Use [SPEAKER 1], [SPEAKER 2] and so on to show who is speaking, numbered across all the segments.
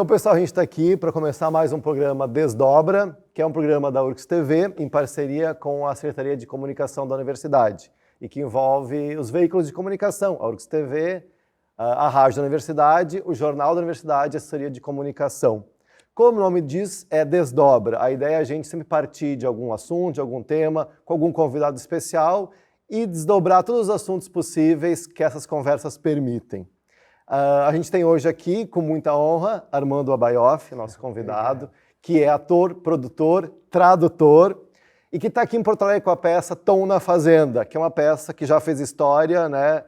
[SPEAKER 1] Então, pessoal, a gente está aqui para começar mais um programa Desdobra, que é um programa da URGS TV, em parceria com a Secretaria de Comunicação da Universidade, e que envolve os veículos de comunicação, a URGS TV, a Rádio da Universidade, o Jornal da Universidade e a Assessoria de Comunicação. Como o nome diz, é Desdobra. A ideia é a gente sempre partir de algum assunto, de algum tema, com algum convidado especial e desdobrar todos os assuntos possíveis que essas conversas permitem. A gente tem hoje aqui, com muita honra, Armando Abayoff, nosso convidado, que é ator, produtor, tradutor e que está aqui em Porto Alegre com a peça Tom na Fazenda, que é uma peça que já fez história, né,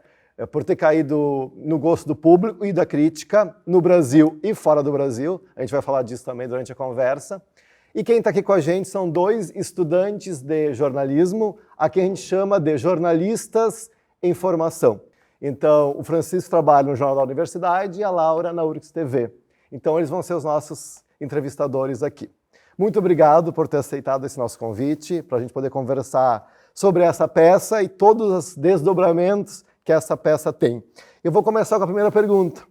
[SPEAKER 1] por ter caído no gosto do público e da crítica, no Brasil e fora do Brasil. A gente vai falar disso também durante a conversa. E quem está aqui com a gente são dois estudantes de jornalismo, a quem a gente chama de jornalistas em formação. Então, o Francisco trabalha no Jornal da Universidade e a Laura na URGS TV. Então, eles vão ser os nossos entrevistadores aqui. Muito obrigado por ter aceitado esse nosso convite, para a gente poder conversar sobre essa peça e todos os desdobramentos que essa peça tem. Eu vou começar com a primeira pergunta.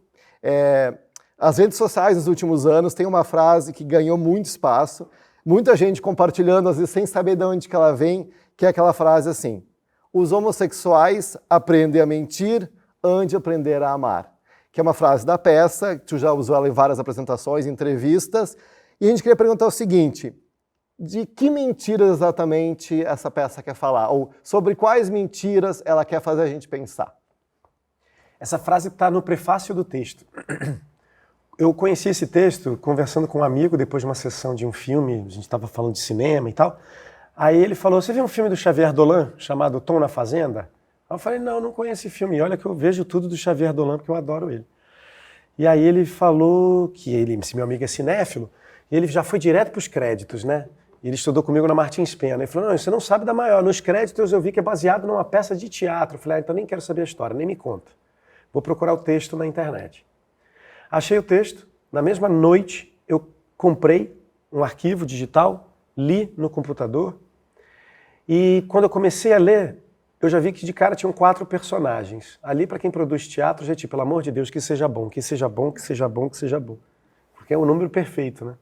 [SPEAKER 1] As redes sociais nos últimos anos têm uma frase que ganhou muito espaço, muita gente compartilhando, às vezes sem saber de onde que ela vem, que é aquela frase assim: os homossexuais aprendem a mentir antes de aprender a amar. Que é uma frase da peça, que tu já usou ela em várias apresentações, entrevistas. E a gente queria perguntar o seguinte: de que mentiras exatamente essa peça quer falar? Ou sobre quais mentiras ela quer fazer a gente pensar?
[SPEAKER 2] Essa frase está no prefácio do texto. Eu conheci esse texto conversando com um amigo depois de uma sessão de um filme, a gente estava falando de cinema e tal. Aí ele falou: você viu um filme do Xavier Dolan chamado Tom na Fazenda? Aí eu falei: não conheço esse filme. E olha que eu vejo tudo do Xavier Dolan porque eu adoro ele. E aí ele falou que esse meu amigo é cinéfilo, e ele já foi direto para os créditos, né? Ele estudou comigo na Martins Pena. Ele falou: não, você não sabe da maior. Nos créditos eu vi que é baseado numa peça de teatro. Eu falei: então nem quero saber a história, nem me conta. Vou procurar o texto na internet. Achei o texto. Na mesma noite eu comprei um arquivo digital, li no computador, e quando eu comecei a ler, eu já vi que de cara tinham 4 personagens. Ali, para quem produz teatro, já pelo amor de Deus, que seja bom, que seja bom, que seja bom, que seja bom. Porque é o número perfeito, né?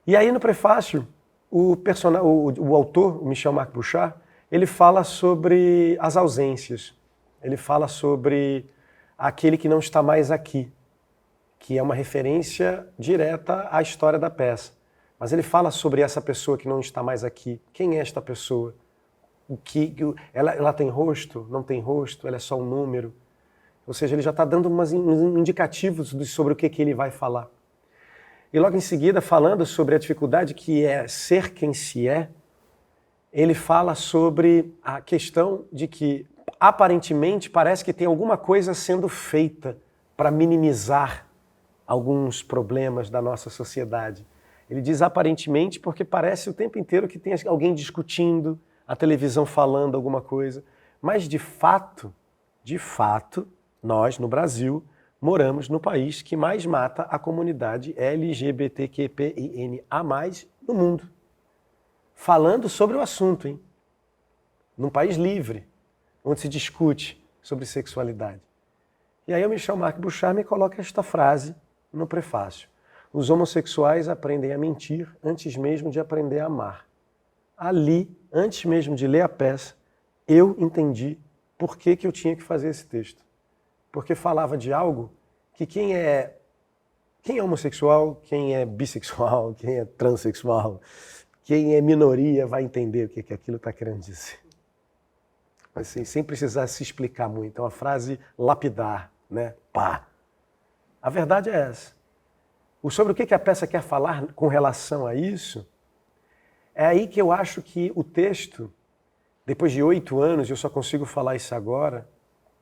[SPEAKER 2] E aí no prefácio, o autor, o Michel-Marc Bouchard, ele fala sobre as ausências. Ele fala sobre aquele que não está mais aqui, que é uma referência direta à história da peça. Mas ele fala sobre essa pessoa que não está mais aqui. Quem é esta pessoa? Ela tem rosto? Não tem rosto? Ela é só um número? Ou seja, ele já está dando uns indicativos sobre o que ele vai falar. E logo em seguida, falando sobre a dificuldade que é ser quem se é, ele fala sobre a questão de que, aparentemente, parece que tem alguma coisa sendo feita para minimizar alguns problemas da nossa sociedade. Ele diz aparentemente porque parece o tempo inteiro que tem alguém discutindo, a televisão falando alguma coisa. Mas de fato, nós no Brasil moramos no país que mais mata a comunidade LGBTQIA+, no mundo. Falando sobre o assunto, hein? Num país livre, onde se discute sobre sexualidade. E aí o Michel-Marc Bouchard me coloca esta frase no prefácio: os homossexuais aprendem a mentir antes mesmo de aprender a amar. Ali, antes mesmo de ler a peça, eu entendi por que eu tinha que fazer esse texto. Porque falava de algo que quem é homossexual, quem é bissexual, quem é transexual, quem é minoria vai entender o que aquilo está querendo dizer. Assim, sem precisar se explicar muito. É uma frase lapidar, né? Pá! A verdade é essa. Sobre o que a peça quer falar com relação a isso, é aí que eu acho que o texto, depois de 8 anos, eu só consigo falar isso agora,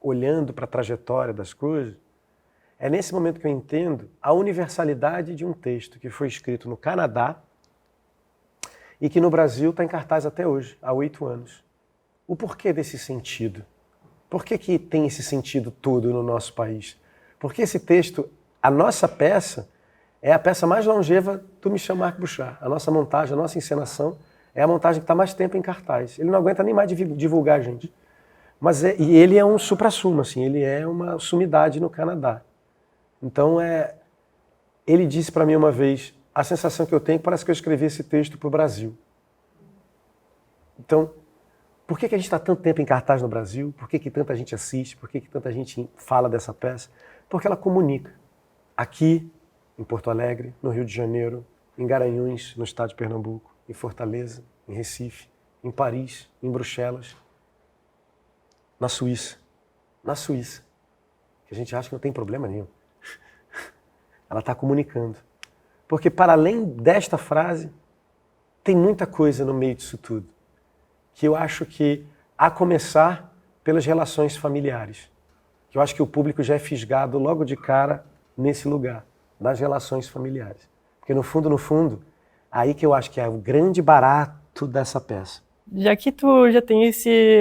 [SPEAKER 2] olhando para a trajetória das coisas, é nesse momento que eu entendo a universalidade de um texto que foi escrito no Canadá e que no Brasil está em cartaz até hoje, há 8 anos. O porquê desse sentido? Por que tem esse sentido todo no nosso país? Porque esse texto, a nossa peça, é a peça mais longeva do Michel-Marc Bouchard. A nossa montagem, a nossa encenação, é a montagem que está mais tempo em cartaz. Ele não aguenta nem mais divulgar a gente. E ele é um suprassumo, assim, ele é uma sumidade no Canadá. Então Ele disse para mim uma vez, a sensação que eu tenho parece que eu escrevi esse texto para o Brasil. Então, por que a gente está tanto tempo em cartaz no Brasil? Por que tanta gente assiste? Por que tanta gente fala dessa peça? Porque ela comunica. Aqui, em Porto Alegre, no Rio de Janeiro, em Garanhuns, no estado de Pernambuco, em Fortaleza, em Recife, em Paris, em Bruxelas, na Suíça. Na Suíça, que a gente acha que não tem problema nenhum. Ela está comunicando. Porque para além desta frase, tem muita coisa no meio disso tudo. Que eu acho que, a começar pelas relações familiares, que eu acho que o público já é fisgado logo de cara nesse lugar, das relações familiares. Porque no fundo, aí que eu acho que é o grande barato dessa peça.
[SPEAKER 3] Já que tu já tem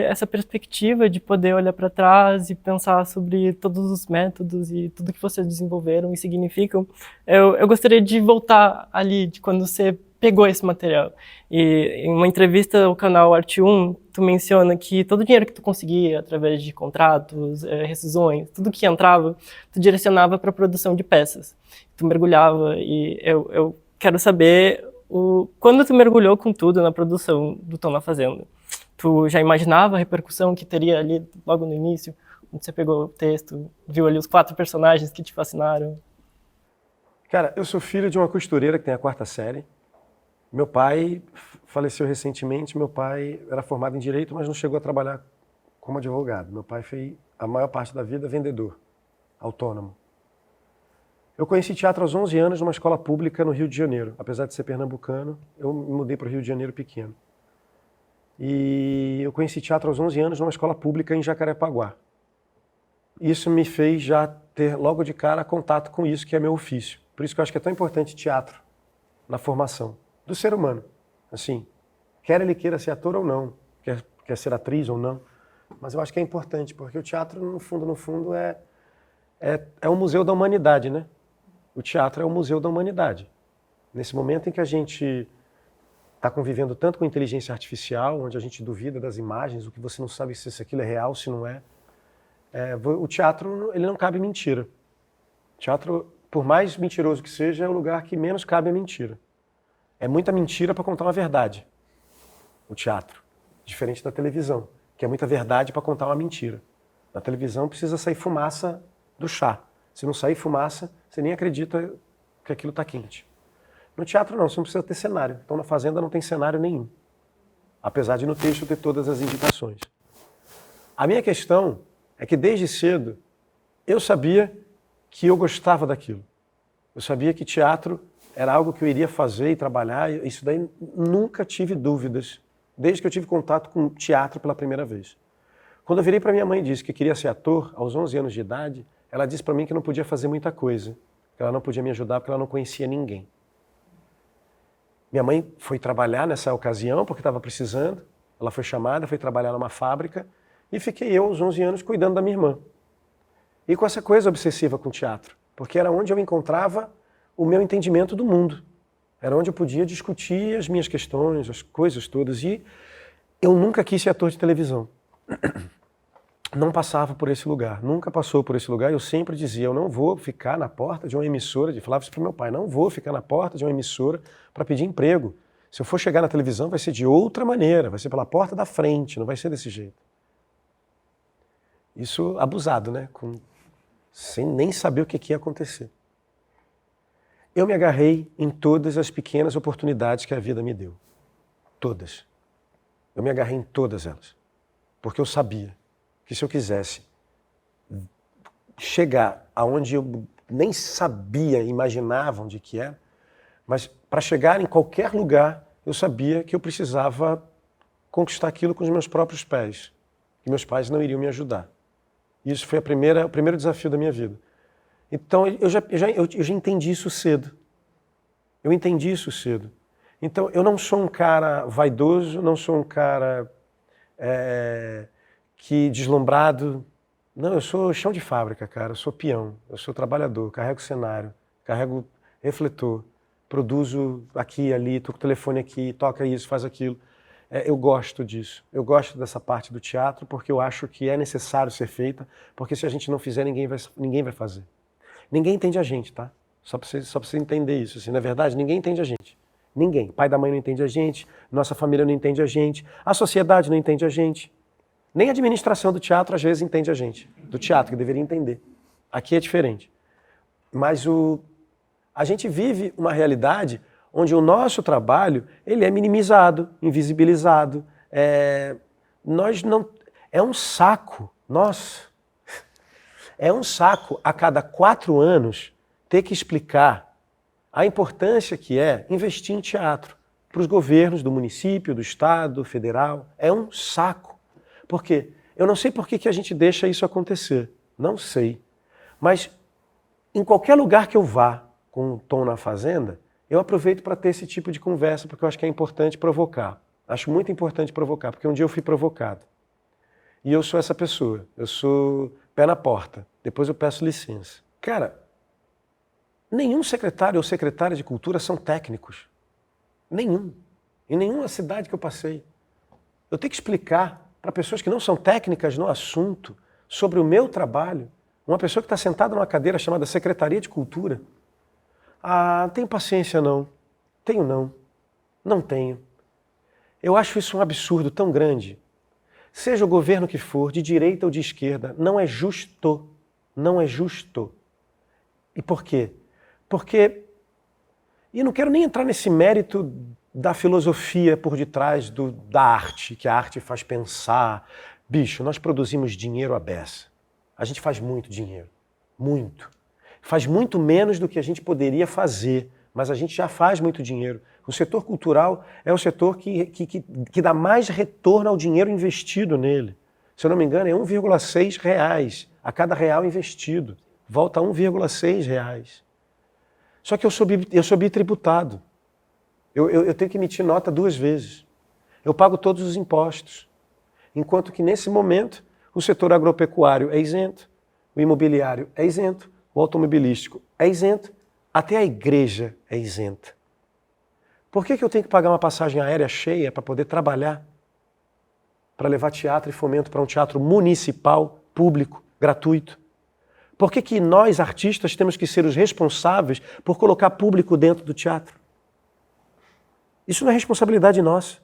[SPEAKER 3] essa perspectiva de poder olhar para trás e pensar sobre todos os métodos e tudo que vocês desenvolveram e significam, eu gostaria de voltar ali, de quando você pegou esse material. E em uma entrevista ao canal Arte 1, tu menciona que todo o dinheiro que tu conseguia através de contratos, rescisões, tudo que entrava, tu direcionava para a produção de peças. Tu mergulhava e eu quero saber, quando tu mergulhou com tudo na produção do Tô na Fazenda, tu já imaginava a repercussão que teria ali logo no início, quando você pegou o texto, viu ali os 4 personagens que te fascinaram?
[SPEAKER 2] Cara, eu sou filho de uma costureira que tem a 4ª série. Meu pai faleceu recentemente, meu pai era formado em Direito, mas não chegou a trabalhar como advogado. Meu pai foi, a maior parte da vida, vendedor, autônomo. Eu conheci teatro aos 11 anos numa escola pública no Rio de Janeiro. Apesar de ser pernambucano, eu me mudei para o Rio de Janeiro pequeno. E eu conheci teatro aos 11 anos numa escola pública em Jacarepaguá. Isso me fez já ter logo de cara contato com isso que é meu ofício. Por isso que eu acho que é tão importante teatro na formação do ser humano. Assim, quer ele queira ser ator ou não, quer ser atriz ou não, mas eu acho que é importante, porque o teatro, no fundo, é um museu da humanidade, né? O teatro é o museu da humanidade. Nesse momento em que a gente está convivendo tanto com inteligência artificial, onde a gente duvida das imagens, o que você não sabe se aquilo é real, se não é. O teatro, ele não cabe mentira. O teatro, por mais mentiroso que seja, é o lugar que menos cabe a mentira. É muita mentira para contar uma verdade, o teatro. Diferente da televisão, que é muita verdade para contar uma mentira. Na televisão precisa sair fumaça do chá. Se não sair fumaça, você nem acredita que aquilo está quente. No teatro não, você não precisa ter cenário. Então na Fazenda não tem cenário nenhum. Apesar de no texto ter todas as indicações. A minha questão é que desde cedo eu sabia que eu gostava daquilo. Eu sabia que teatro era algo que eu iria fazer e trabalhar. Isso daí nunca tive dúvidas, desde que eu tive contato com teatro pela primeira vez. Quando eu virei para minha mãe e disse que queria ser ator, aos 11 anos de idade, ela disse para mim que não podia fazer muita coisa, que ela não podia me ajudar porque ela não conhecia ninguém. Minha mãe foi trabalhar nessa ocasião porque estava precisando, ela foi chamada, foi trabalhar numa fábrica e fiquei eu, aos 11 anos, cuidando da minha irmã. E com essa coisa obsessiva com o teatro, porque era onde eu encontrava o meu entendimento do mundo. Era onde eu podia discutir as minhas questões, as coisas todas. E eu nunca quis ser ator de televisão. Não passava por esse lugar, nunca passou por esse lugar. Eu sempre dizia, eu não vou ficar na porta de uma emissora, eu falava isso para meu pai, não vou ficar na porta de uma emissora para pedir emprego. Se eu for chegar na televisão vai ser de outra maneira, vai ser pela porta da frente, não vai ser desse jeito. Isso abusado, né? Sem nem saber o que ia acontecer. Eu me agarrei em todas as pequenas oportunidades que a vida me deu. Todas. Eu me agarrei em todas elas. Porque eu sabia que se eu quisesse chegar aonde eu nem sabia, imaginava onde que era, mas para chegar em qualquer lugar, eu sabia que eu precisava conquistar aquilo com os meus próprios pés. Que meus pais não iriam me ajudar. Isso foi o primeiro desafio da minha vida. Então, eu já entendi isso cedo. Eu entendi isso cedo. Então, eu não sou um cara vaidoso, não sou um cara que deslumbrado. Não, eu sou chão de fábrica, cara. Eu sou peão, eu sou trabalhador, carrego cenário, carrego refletor, produzo aqui e ali, tô com o telefone aqui, toca isso, faz aquilo. Eu gosto disso. Eu gosto dessa parte do teatro porque eu acho que é necessário ser feita, porque se a gente não fizer, ninguém vai fazer. Ninguém entende a gente, tá? Só para você entender isso. Assim, na verdade, ninguém entende a gente. Ninguém. O pai da mãe não entende a gente, nossa família não entende a gente, a sociedade não entende a gente. Nem a administração do teatro às vezes entende a gente. Do teatro, que deveria entender. Aqui é diferente. Mas a gente vive uma realidade onde o nosso trabalho ele é minimizado, invisibilizado. Nós não... É um saco. Nossa. É um saco a cada 4 anos ter que explicar a importância que é investir em teatro para os governos do município, do estado, federal. É um saco. Por quê? Eu não sei por que a gente deixa isso acontecer. Não sei. Mas em qualquer lugar que eu vá com um Tom na Fazenda, eu aproveito para ter esse tipo de conversa, porque eu acho que é importante provocar. Acho muito importante provocar, porque um dia eu fui provocado. E eu sou essa pessoa. Eu sou pé na porta. Depois eu peço licença. Cara, nenhum secretário ou secretária de cultura são técnicos. Nenhum. Em nenhuma cidade que eu passei. Eu tenho que explicar para pessoas que não são técnicas no assunto sobre o meu trabalho. Uma pessoa que está sentada numa cadeira chamada Secretaria de Cultura. Ah, não tenho paciência não. Tenho não. Não tenho. Eu acho isso um absurdo tão grande. Seja o governo que for, de direita ou de esquerda, não é justo. Não é justo. E por quê? Porque, e não quero nem entrar nesse mérito da filosofia por detrás da arte, que a arte faz pensar. Bicho, nós produzimos dinheiro à beça. A gente faz muito dinheiro. Muito. Faz muito menos do que a gente poderia fazer, mas a gente já faz muito dinheiro. O setor cultural é o setor que dá mais retorno ao dinheiro investido nele. Se eu não me engano, é R$1,6 a cada real investido. Volta a R$1,6. Só que eu sou bitributado. Eu tenho que emitir nota 2 vezes. Eu pago todos os impostos. Enquanto que, nesse momento, o setor agropecuário é isento, o imobiliário é isento, o automobilístico é isento, até a igreja é isenta. Por que eu tenho que pagar uma passagem aérea cheia para poder trabalhar? Para levar teatro e fomento para um teatro municipal, público, gratuito? Por que nós, artistas, temos que ser os responsáveis por colocar público dentro do teatro? Isso não é responsabilidade nossa.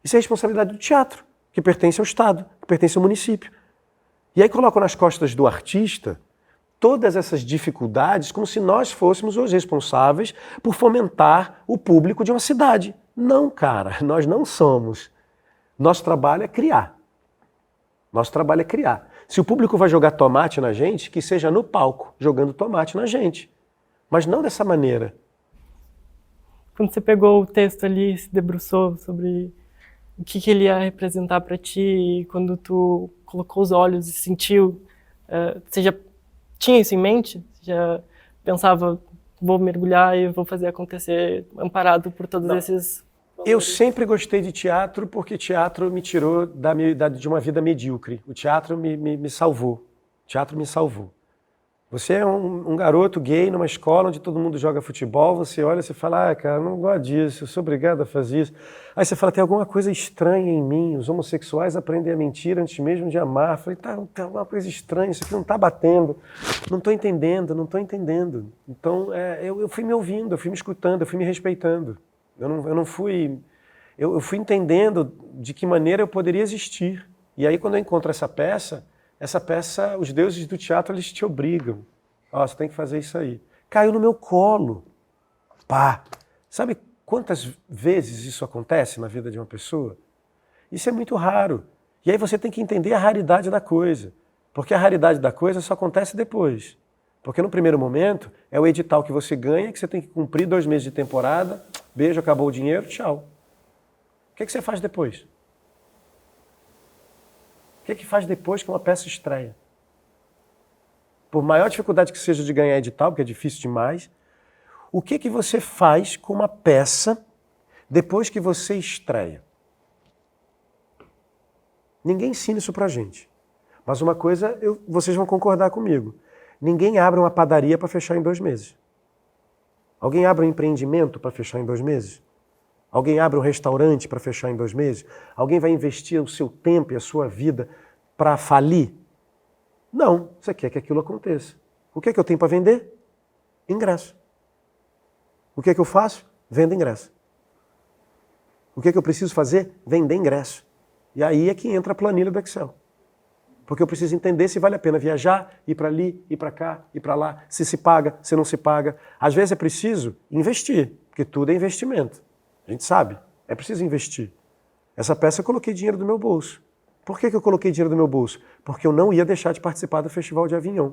[SPEAKER 2] Isso é responsabilidade do teatro, que pertence ao Estado, que pertence ao município. E aí colocam nas costas do artista todas essas dificuldades como se nós fôssemos os responsáveis por fomentar o público de uma cidade. Não, cara, nós não somos. Nosso trabalho é criar. Nosso trabalho é criar. Se o público vai jogar tomate na gente, que seja no palco, jogando tomate na gente. Mas não dessa maneira.
[SPEAKER 3] Quando você pegou o texto ali e se debruçou sobre o que ele ia representar para ti, e quando tu colocou os olhos e sentiu, você já tinha isso em mente? Você já pensava, vou mergulhar e vou fazer acontecer, amparado por todos esses...
[SPEAKER 2] Eu sempre gostei de teatro porque teatro me tirou de uma vida medíocre. O teatro me salvou. O teatro me salvou. Você é um garoto gay numa escola onde todo mundo joga futebol, você olha e você fala, cara, não gosto disso, eu sou obrigado a fazer isso. Aí você fala, tem alguma coisa estranha em mim, os homossexuais aprendem a mentir antes mesmo de amar. Eu falei, tá alguma coisa estranha, isso aqui não tá batendo, não estou entendendo. Então, eu fui me ouvindo, eu fui me escutando, eu fui me respeitando. Eu fui entendendo de que maneira eu poderia existir. E aí quando eu encontro essa peça, os deuses do teatro, eles te obrigam. Você tem que fazer isso aí. Caiu no meu colo. Pá! Sabe quantas vezes isso acontece na vida de uma pessoa? Isso é muito raro. E aí você tem que entender a raridade da coisa. Porque a raridade da coisa só acontece depois. Porque no primeiro momento, é o edital que você ganha, que você tem que cumprir 2 meses de temporada, beijo, acabou o dinheiro, tchau. O que você faz depois? O que faz depois que uma peça estreia? Por maior dificuldade que seja de ganhar edital, porque é difícil demais, o que você faz com uma peça depois que você estreia? Ninguém ensina isso pra gente. Mas uma coisa, vocês vão concordar comigo. Ninguém abre uma padaria para fechar em 2 meses. Alguém abre um empreendimento para fechar em 2 meses? Alguém abre um restaurante para fechar em 2 meses? Alguém vai investir o seu tempo e a sua vida para falir? Não, você quer que aquilo aconteça. O que é que eu tenho para vender? Ingresso. O que é que eu faço? Vendo ingresso. O que é que eu preciso fazer? Vender ingresso. E aí é que entra a planilha do Excel. Porque eu preciso entender se vale a pena viajar, ir para ali, ir para cá, ir para lá, se paga, se não se paga. Às vezes é preciso investir, porque tudo é investimento. A gente sabe, é preciso investir. Essa peça eu coloquei dinheiro do meu bolso. Por que eu coloquei dinheiro do meu bolso? Porque eu não ia deixar de participar do Festival de Avignon.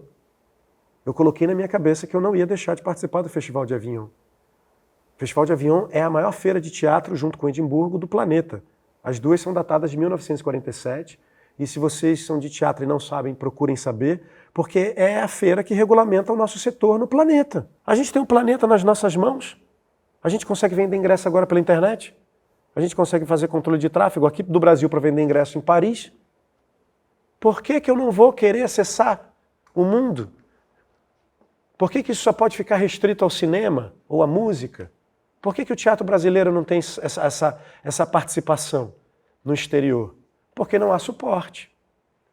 [SPEAKER 2] Eu coloquei na minha cabeça que eu não ia deixar de participar do Festival de Avignon. O Festival de Avignon é a maior feira de teatro, junto com Edimburgo, do planeta. As duas são datadas de 1947, e se vocês são de teatro e não sabem, procurem saber, porque é a feira que regulamenta o nosso setor no planeta. A gente tem um planeta nas nossas mãos. A gente consegue vender ingresso agora pela internet. A gente consegue fazer controle de tráfego aqui do Brasil para vender ingresso em Paris. Por que eu não vou querer acessar o mundo? Por que isso só pode ficar restrito ao cinema ou à música? Por que o teatro brasileiro não tem essa participação no exterior? Porque não há suporte.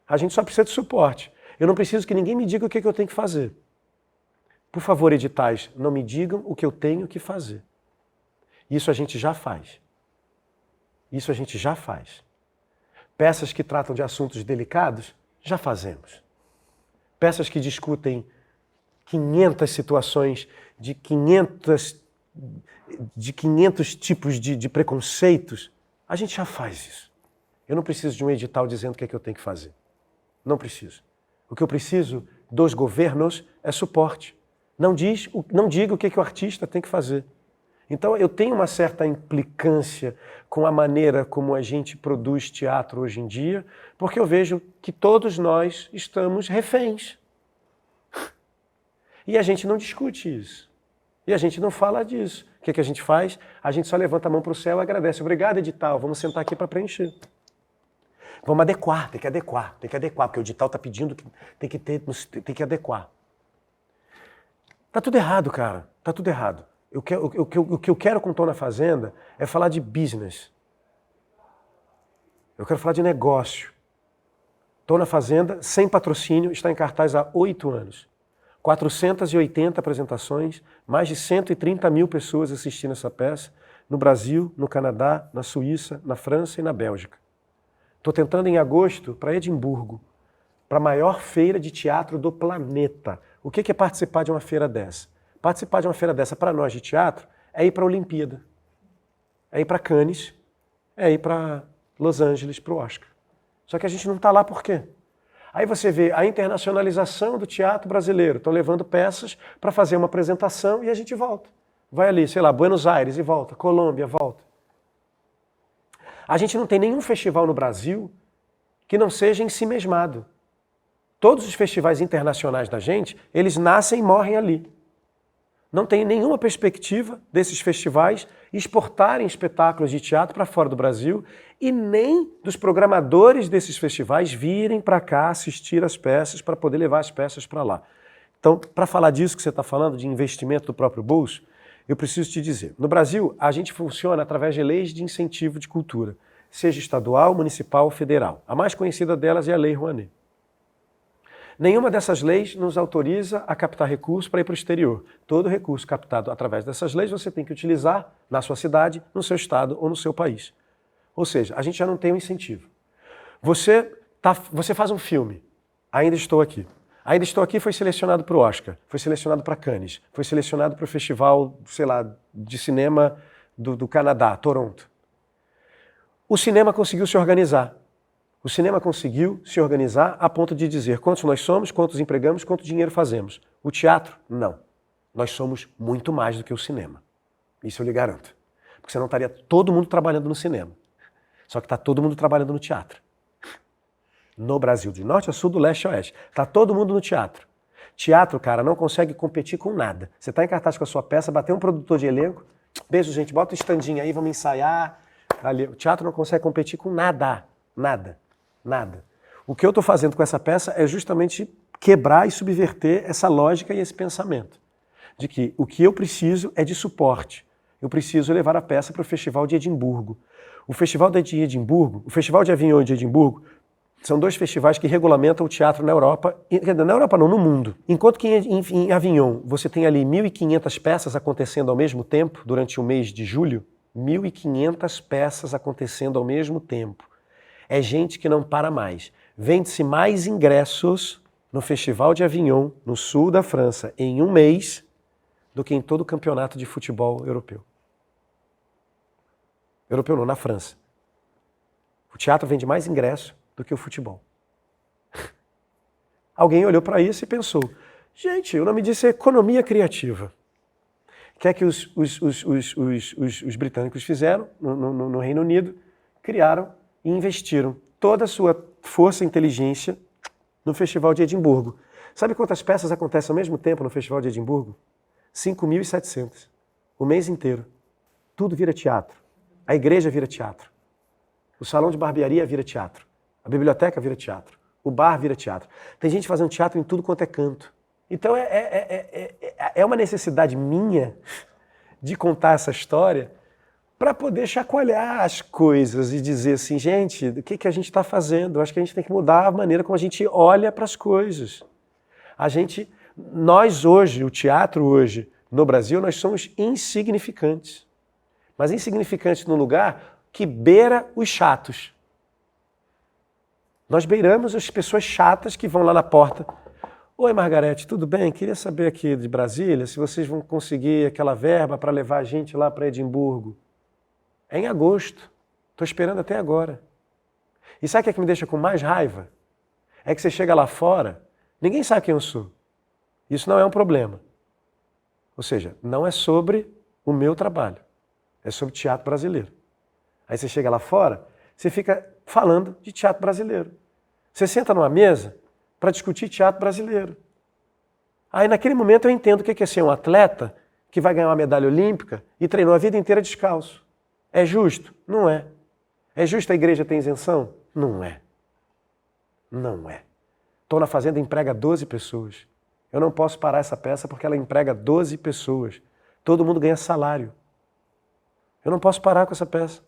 [SPEAKER 2] A gente só precisa de suporte. Eu não preciso que ninguém me diga o que eu tenho que fazer. Por favor, editais, não me digam o que eu tenho que fazer. Isso a gente já faz. Isso a gente já faz. Peças que tratam de assuntos delicados, já fazemos. Peças que discutem 500 situações de 500 tipos de preconceitos, a gente já faz isso. Eu não preciso de um edital dizendo o que é que eu tenho que fazer. Não preciso. O que eu preciso dos governos é suporte. Não diga o que é que o artista tem que fazer. Então eu tenho uma certa implicância com a maneira como a gente produz teatro hoje em dia, porque eu vejo que todos nós estamos reféns. E a gente não discute isso. E a gente não fala disso. O que é que a gente faz? A gente só levanta a mão para o céu e agradece. Obrigado, edital. Vamos sentar aqui para preencher. Vamos adequar, tem que adequar, porque o edital está pedindo que tem que adequar. Tá tudo errado, cara. Tá tudo errado. O que eu quero com Tô na Fazenda é falar de business. Eu quero falar de negócio. Tô na Fazenda, sem patrocínio, está em cartaz há 8 anos. 480 apresentações, mais de 130 mil pessoas assistindo essa peça, no Brasil, no Canadá, na Suíça, na França e na Bélgica. Estou tentando em agosto para Edimburgo, para a maior feira de teatro do planeta. O que é participar de uma feira dessa? Participar de uma feira dessa para nós de teatro é ir para a Olimpíada, é ir para Cannes, é ir para Los Angeles, para o Oscar. Só que a gente não está lá por quê? Aí você vê a internacionalização do teatro brasileiro. Estão levando peças para fazer uma apresentação e a gente volta. Vai ali, sei lá, Buenos Aires e volta, Colômbia, volta. A gente não tem nenhum festival no Brasil que não seja em si mesmado. Todos os festivais internacionais da gente, eles nascem e morrem ali. Não tem nenhuma perspectiva desses festivais exportarem espetáculos de teatro para fora do Brasil e nem dos programadores desses festivais virem para cá assistir as peças para poder levar as peças para lá. Então, para falar disso que você está falando, de investimento do próprio bolso, eu preciso te dizer, no Brasil, a gente funciona através de leis de incentivo de cultura, seja estadual, municipal ou federal. A mais conhecida delas é a Lei Rouanet. Nenhuma dessas leis nos autoriza a captar recursos para ir para o exterior. Todo recurso captado através dessas leis você tem que utilizar na sua cidade, no seu estado ou no seu país. Ou seja, a gente já não tem um incentivo. Você faz um filme, Ainda Estou Aqui. Ainda Estou Aqui foi selecionado para o Oscar, foi selecionado para Cannes, foi selecionado para o festival, sei lá, de cinema do Canadá, Toronto. O cinema conseguiu se organizar. O cinema conseguiu se organizar a ponto de dizer quantos nós somos, quantos empregamos, quanto dinheiro fazemos. O teatro, não. Nós somos muito mais do que o cinema. Isso eu lhe garanto. Porque senão estaria todo mundo trabalhando no cinema. Só que está todo mundo trabalhando no teatro. No Brasil, de norte a sul, do leste a oeste. Está todo mundo no teatro. Teatro, cara, não consegue competir com nada. Você está em cartaz com a sua peça, bateu um produtor de elenco, beijo, gente, bota um standinho aí, vamos ensaiar. Ali. O teatro não consegue competir com nada. Nada. Nada. O que eu estou fazendo com essa peça é justamente quebrar e subverter essa lógica e esse pensamento. De que o que eu preciso é de suporte. Eu preciso levar a peça para o Festival de Edimburgo. O Festival de Edimburgo, o Festival de Avignon de Edimburgo, São 2 festivais que regulamentam o teatro na Europa, na Europa não, no mundo. Enquanto que em Avignon você tem ali 1.500 peças acontecendo ao mesmo tempo, durante o mês de julho, 1.500 peças acontecendo ao mesmo tempo. É gente que não para mais. Vende-se mais ingressos no Festival de Avignon, no sul da França, em um mês, do que em todo o campeonato de futebol europeu. Europeu não, na França. O teatro vende mais ingresso do que o futebol. Alguém olhou para isso e pensou, gente, o nome disso é economia criativa. O que é que os britânicos fizeram no Reino Unido? Criaram e investiram toda a sua força e inteligência no Festival de Edimburgo. Sabe quantas peças acontecem ao mesmo tempo no Festival de Edimburgo? 5.700. O mês inteiro. Tudo vira teatro. A igreja vira teatro. O salão de barbearia vira teatro. A biblioteca vira teatro. O bar vira teatro. Tem gente fazendo teatro em tudo quanto é canto. Então é uma necessidade minha de contar essa história para poder chacoalhar as coisas e dizer assim, gente, o que a gente está fazendo? Eu acho que a gente tem que mudar a maneira como a gente olha para as coisas. Nós hoje, o teatro hoje, no Brasil, nós somos insignificantes. Mas insignificantes num lugar que beira os chatos. Nós beiramos as pessoas chatas que vão lá na porta. Oi, Margarete, tudo bem? Queria saber aqui de Brasília se vocês vão conseguir aquela verba para levar a gente lá para Edimburgo. É em agosto. Estou esperando até agora. E sabe o que me deixa com mais raiva? É que você chega lá fora, ninguém sabe quem eu sou. Isso não é um problema. Ou seja, não é sobre o meu trabalho. É sobre teatro brasileiro. Aí você chega lá fora, você fica falando de teatro brasileiro. Você senta numa mesa para discutir teatro brasileiro. Aí naquele momento eu entendo o que é ser um atleta que vai ganhar uma medalha olímpica e treinou a vida inteira descalço. É justo? Não é. É justo a igreja ter isenção? Não é. Não é. Estou na Fazenda, emprega 12 pessoas. Eu não posso parar essa peça porque ela emprega 12 pessoas. Todo mundo ganha salário. Eu não posso parar com essa peça.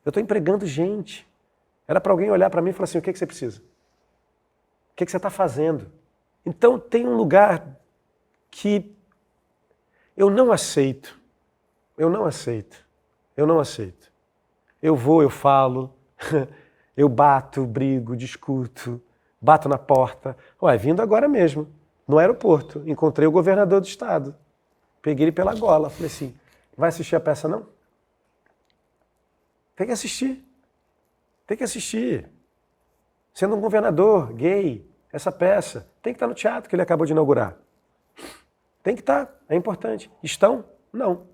[SPEAKER 2] Eu estou empregando gente. Era para alguém olhar para mim e falar assim, o que você precisa? O que você está fazendo? Então tem um lugar que eu não aceito. Eu não aceito. Eu não aceito. Eu vou, eu falo, eu bato, brigo, discuto, bato na porta. Ué, vindo agora mesmo, no aeroporto, encontrei o governador do estado. Peguei ele pela gola, falei assim, vai assistir a peça não? Tem que assistir. Tem que assistir. Sendo um governador gay, essa peça tem que estar no teatro que ele acabou de inaugurar. Tem que estar, é importante. Estão? Não.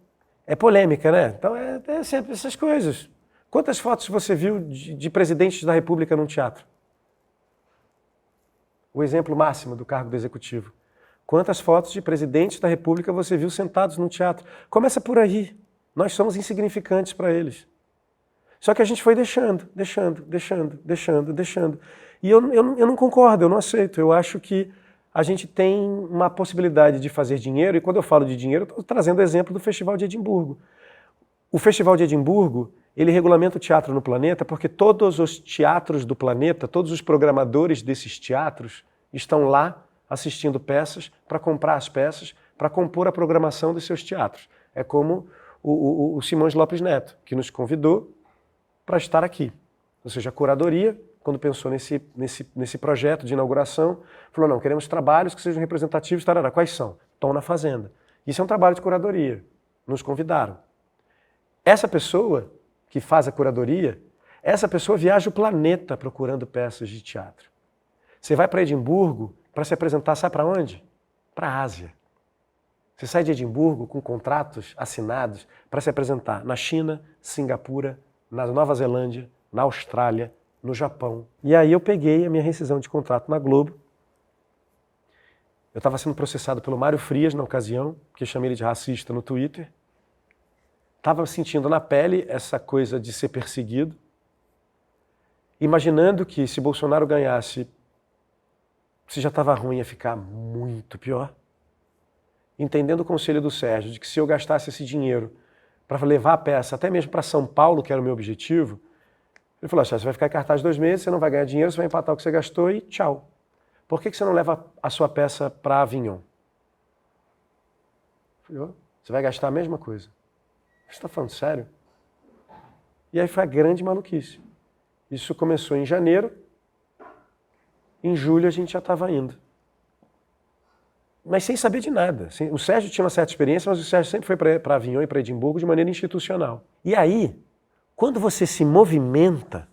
[SPEAKER 2] É polêmica, né? Então é sempre essas coisas. Quantas fotos você viu de presidentes da República num teatro? O exemplo máximo do cargo do executivo. Quantas fotos de presidentes da República você viu sentados num teatro? Começa por aí. Nós somos insignificantes para eles. Só que a gente foi deixando. E eu não concordo, eu não aceito. Eu acho que a gente tem uma possibilidade de fazer dinheiro, e quando eu falo de dinheiro, eu estou trazendo o exemplo do Festival de Edimburgo. O Festival de Edimburgo, ele regulamenta o teatro no planeta porque todos os teatros do planeta, todos os programadores desses teatros estão lá assistindo peças para comprar as peças, para compor a programação dos seus teatros. É como o Simões Lopes Neto, que nos convidou para estar aqui. Ou seja, a curadoria, quando pensou nesse projeto de inauguração, falou, não, queremos trabalhos que sejam representativos, tarará. Quais são? Estão na Fazenda. Isso é um trabalho de curadoria. Nos convidaram. Essa pessoa que faz a curadoria, essa pessoa viaja o planeta procurando peças de teatro. Você vai para Edimburgo para se apresentar, sabe para onde? Para a Ásia. Você sai de Edimburgo com contratos assinados para se apresentar na China, Singapura, na Nova Zelândia, na Austrália, no Japão. E aí eu peguei a minha rescisão de contrato na Globo. Eu estava sendo processado pelo Mário Frias na ocasião, que eu chamei ele de racista no Twitter. Estava sentindo na pele essa coisa de ser perseguido. Imaginando que se Bolsonaro ganhasse, se já estava ruim, ia ficar muito pior. Entendendo o conselho do Sérgio de que se eu gastasse esse dinheiro para levar a peça até mesmo para São Paulo, que era o meu objetivo, Ele falou, você vai ficar em cartaz 2 meses, você não vai ganhar dinheiro, você vai empatar o que você gastou e tchau. Por que você não leva a sua peça para Avignon? Eu falei, você vai gastar a mesma coisa. Você está falando sério? E aí foi a grande maluquice. Isso começou em janeiro, em julho a gente já estava indo. Mas sem saber de nada. O Sérgio tinha uma certa experiência, mas o Sérgio sempre foi para Avignon e para Edimburgo de maneira institucional. E aí, quando você se movimenta,